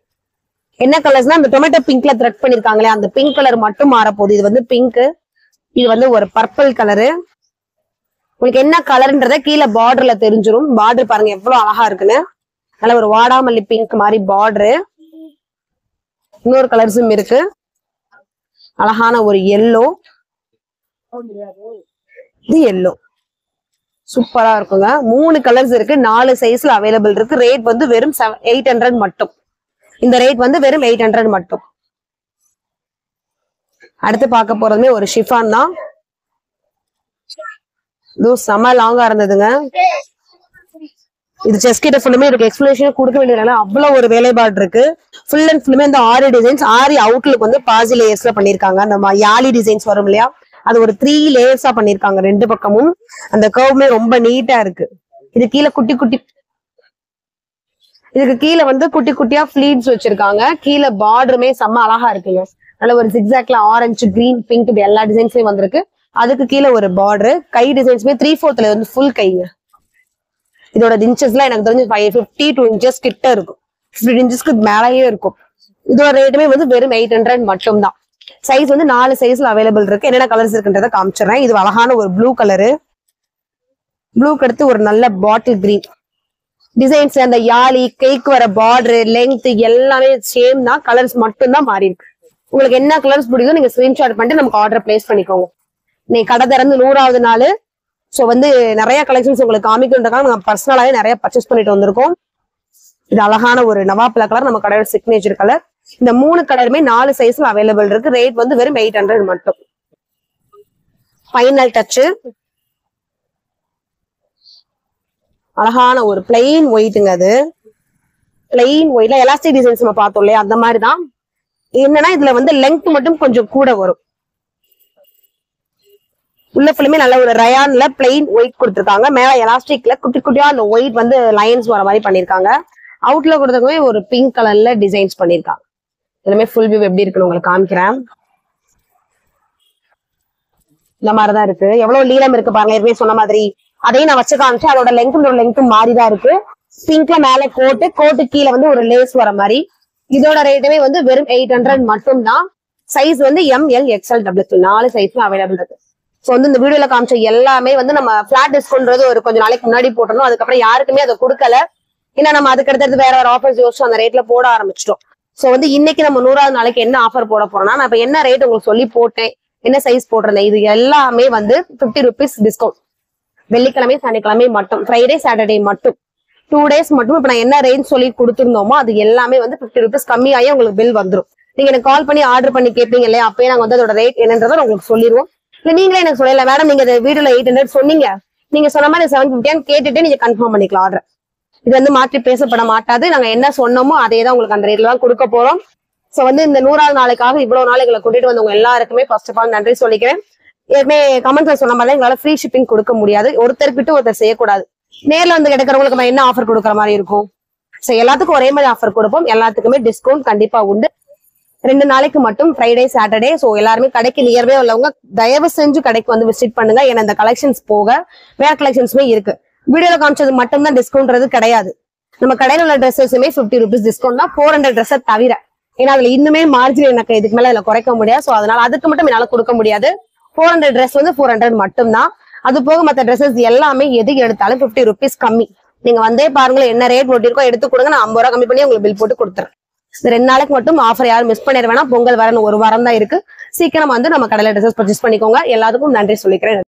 S1: என்ன கலர்ஸ்னா அந்த டொமேட்டோ பிங்க்ல த்ரெட் பண்ணிருக்காங்களே அந்த பிங்க் கலர் மட்டும் மாறப்போகுது. இது வந்து பிங்க். இது வந்து ஒரு பர்பிள் கலரு. உங்களுக்கு என்ன கலர்ன்றத கீழே பார்டர்ல தெரிஞ்சிடும். பார்டர் பாருங்க எவ்வளவு அழகா இருக்குன்னு. நல்ல ஒரு வாடாமல்லி பிங்க் மாதிரி பார்டரு. இன்னொரு கலர்ஸும் இருக்கு. அழகான ஒரு எல்லோ. இது எல்லோ சூப்பரா இருக்குங்க. 3 கலர்ஸ் இருக்கு. 4 சைஸ்ல அவைலபிள் இருக்கு. ரேட் வந்து வெறும் 800 மட்டும். இந்த ரேட் வந்து வெறும் 800 மட்டும். அடுத்து பார்க்க போறதுமே ஒரு ஷிஃபான் தான். இது செம லாங்கா இருந்ததுங்க. இது செஸ்ட் கிட்ட ஃபுல்லுமே இருக்கு. எக்ஸ்பிளேஷன் கொடுக்க வேண்டியதுனால அவ்வளவு ஒரு வேலைப்பாடு இருக்கு. ஃபுல் அண்ட் ஃபுல்லுமே இந்த ஆரி டிசைன்ஸ். ஆரி அவுட்லுக் வந்து பாசி லேயர்ஸ்ல பண்ணிருக்காங்க. அந்த யாலி டிசைன்ஸ் வரும் இல்லையா, அது ஒரு 3 லேயர்ஸா பண்ணிருக்காங்க ரெண்டு பக்கமும். அந்த கர்வுமே ரொம்ப நீட்டா இருக்கு. இதுக்கு கீழே வந்து குட்டி குட்டியா ஃபிளீட்ஸ் வச்சிருக்காங்க. கீழே பார்டருமே செம்ம அழகா இருக்குங்க. நல்ல ஒரு ஜிக்ஸாக்ல ஆரஞ்சு, கிரீன், பிங்க் இப்படி எல்லா டிசைன்ஸுமே வந்திருக்கு. அதுக்கு கீழே ஒரு பார்டர். கை டிசைன்ஸ்மே 3/4 வந்து ஃபுல் கைங்க. இதோட இன்ச்சஸ்லாம் எனக்கு தெரிஞ்சு 52 இன்ச்சஸ் கிட்ட இருக்கும். 50 இன்ச்சஸ்க்கு மேலேயே இருக்கும். இதோட ரேட்டுமே வந்து வெறும் 800 மட்டும் தான். சைஸ் வந்து 4 சைஸ்ல அவைலபிள் இருக்கு. என்னென்ன கலர்ஸ் இருக்குன்றத காமிச்சிடுறேன். இது அழகான ஒரு ப்ளூ கலரு. ப்ளூக்கு அடுத்து ஒரு நல்ல பாட்டில் கிரீன் டிசைன்ஸ். அந்த யாழி, கைக்கு வர பார்டர், லெங்த் எல்லாமே சேம் தான். கலர்ஸ் மட்டும் தான் மாறி இருக்கு. உங்களுக்கு என்ன கலர்ஸ் பிடிக்கும் நீங்க ஸ்கிரீன்ஷாட் பண்ணிட்டு நமக்கு ஆர்டர் பிளேஸ் பண்ணிக்கோங்க. இன்னைக்கு கடை திறந்து 100வது நாள். ஸோ வந்து நிறைய கலெக்ஷன்ஸ் உங்களுக்கு காமிக்கின்றதுக்காக நம்ம பர்சனலாவே நிறைய பர்ச்சேஸ் பண்ணிட்டு வந்திருக்கோம். இது அழகான ஒரு நவாப்பழ கலர், நம்ம கடையோட சிக்னேச்சர் கலர். இந்த 3 கலருமே 4 சைஸ்ல அவைலபிள் இருக்கு. ரேட் வந்து வெறும் 800 மட்டும். ஃபைனல் டச் அழகான ஒரு பிளெயின் ஒயிட்டுங்க. அது பிளெயின் ஒயிட்ல எலாஸ்டிக் டிசைன்ஸ் நம்ம பார்த்தோம் இல்லையா, அந்த மாதிரி தான். என்னன்னா இதுல வந்து லெங்த் மட்டும் கொஞ்சம் கூட வரும். உள்ள ஃபுல்லுமே நல்ல ஒரு ரயான்ல பிளெயின் ஒயிட் கொடுத்துருக்காங்க. மேல எலாஸ்டிக்ல குட்டி குட்டியா அந்த ஒயிட் வந்து லைன்ஸ் வர மாதிரி பண்ணிருக்காங்க. அவுட்ல கொடுத்ததுமே ஒரு பிங்க் கலர்ல டிசைன்ஸ் பண்ணிருக்காங்க. எல்லாமே ஃபுல் வியூ எப்படி இருக்குன்னு உங்களுக்கு காமிக்கிறேன். இந்த மாதிரிதான் இருக்கு. எவ்வளவு நீளம் இருக்கு பாருங்க. ஏற்கனவே சொன்ன மாதிரி அதையும் நான் வச்சு காமிச்சேன். அதோட லெங்க் மாறிதான் இருக்கு. பிங்க்ல மேல கோட்டு கீழே வந்து ஒரு லேஸ் வர மாதிரி. இதோட ரேட்டுமே வந்து வெறும் 800 மட்டும் தான். சைஸ் வந்து ML XL XXL 4 சைஸ்ல அவைலபிள் இருக்கு. ஸோ வந்து இந்த வீடியோல காமிச்ச எல்லாமே வந்து நம்ம பிளாட் டிஸ்கவுண்ட் ஒரு கொஞ்சம் நாளைக்கு முன்னாடி போட்டோம். அதுக்கப்புறம் யாருக்குமே அதை கொடுக்கல. ஏன்னா நம்ம அதுக்கு அடுத்தது வேற ஒரு ஆஃபர்ஸ் யோசிச்சு அந்த ரேட்ல போட ஆரம்பிச்சிட்டோம். ஸோ வந்து இன்னைக்கு நம்ம 100வது நாளைக்கு என்ன ஆஃபர் போட போறோம்னா, நான் இப்ப என்ன ரேட் உங்களுக்கு சொல்லி போட்டேன், என்ன சைஸ் போட்டிருந்தேன், இது எல்லாமே வந்து 50 rupees டிஸ்கவுண்ட். வெள்ளிக்கிழமை, சனிக்கிழமை மட்டும், ஃப்ரைடே, சாட்டர்டே மட்டும், 2 days மட்டும். இப்ப நான் என்ன ரேஞ்ச் சொல்லி கொடுத்துருந்தோமோ அது எல்லாமே வந்து 50 rupees கம்மியாகி உங்களுக்கு பில் வந்துடும். நீங்க எனக்கு கால் பண்ணி ஆர்டர் பண்ணி கேட்பீங்க இல்லையா, அப்பயே நாங்க வந்து அதோட ரேட் என்னன்றதை உங்களுக்கு சொல்லிடுவோம். இல்ல நீங்களே எனக்கு சொல்லல, மேடம் நீங்க வீடியோல 800 சொன்னீங்க, நீங்க சொன்ன மாதிரி 750 கேட்டுட்டு நீங்க கன்ஃபார்ம் பண்ணிக்கலாம் ஆர்டர். இது வந்து மாற்றி பேசப்பட மாட்டாது. நாங்க என்ன சொன்னோமோ அதே தான் உங்களுக்கு அந்த ரேட்ல தான் கொடுக்க போறோம். சோ வந்து இந்த 100வது நாளுக்காக இவ்வளவு நாள் எங்களை கூட்டிட்டு வந்தவங்க எல்லாருக்குமே ஃபர்ஸ்ட் ஆஃப் ஆல் நன்றி சொல்லிக்கிறேன். ஏற்கனவே கமெண்ட்ல சொன்ன மாதிரி எங்களால ஃப்ரீ ஷிப்பிங் கொடுக்க முடியாது. ஒருத்தருக்கு ஒருத்தர் செய்யக்கூடாது. நேர்ல வந்து கிடைக்கிறவங்களுக்கு நம்ம என்ன ஆஃபர் கொடுக்குற மாதிரி இருக்கும். சோ எல்லாத்துக்கும் ஒரே மாதிரி ஆஃபர் கொடுப்போம். எல்லாத்துக்குமே டிஸ்கவுண்ட் கண்டிப்பா உண்டு. 2 நாளைக்கு மட்டும், ஃப்ரைடே, சாட்டர்டே. சோ எல்லாருமே கடைக்கு நியர்வே உள்ளவங்க தயவு செஞ்சு கடைக்கு வந்து விசிட் பண்ணுங்க. ஏன்னா இந்த கலெக்ஷன்ஸ் போக வேற கலெக்ஷன்ஸுமே இருக்கு. வீடியோல காமிச்சது மட்டும் தான் டிஸ்கவுண்ட்றது கிடையாது. நம்ம கடையில உள்ள ட்ரெஸ்ஸஸுமே 50 rupees டிஸ்கவுண்ட் தான், 400 ட்ரெஸ் தவிர. ஏன்னா அதுல இன்னுமே மார்ஜின் எனக்கு இதுக்கு மேல இதுல குறைக்க முடியாது. சோ அதனால அதுக்கு மட்டும் என்னால கொடுக்க முடியாது. 400 ட்ரெஸ் வந்து 400 மட்டும் தான். அது போக மற்ற ட்ரெஸ்ஸஸ் எல்லாமே எது எடுத்தாலும் 50 rupees கம்மி. நீங்க வந்தே பாருங்களேன், என்ன ரேட் போட்டிருக்கோ எடுத்து கொடுங்க. நான் 50 ரூபா கம்மி பண்ணி உங்களுக்கு பில் போட்டு கொடுத்துறேன். இந்த 2 நாளைக்கு மட்டும் ஆஃபர் யாரும் மிஸ் பண்ணிட வேணாம். பொங்கல் வரணும், 1 வாரம் தான் இருக்கு. சீக்கிரம் வந்து நம்ம கடையில ட்ரெஸ்ஸஸ் பர்ச்சேஸ் பண்ணிக்கோங்க. எல்லாத்துக்கும் நன்றி சொல்லிக்கிறேன்.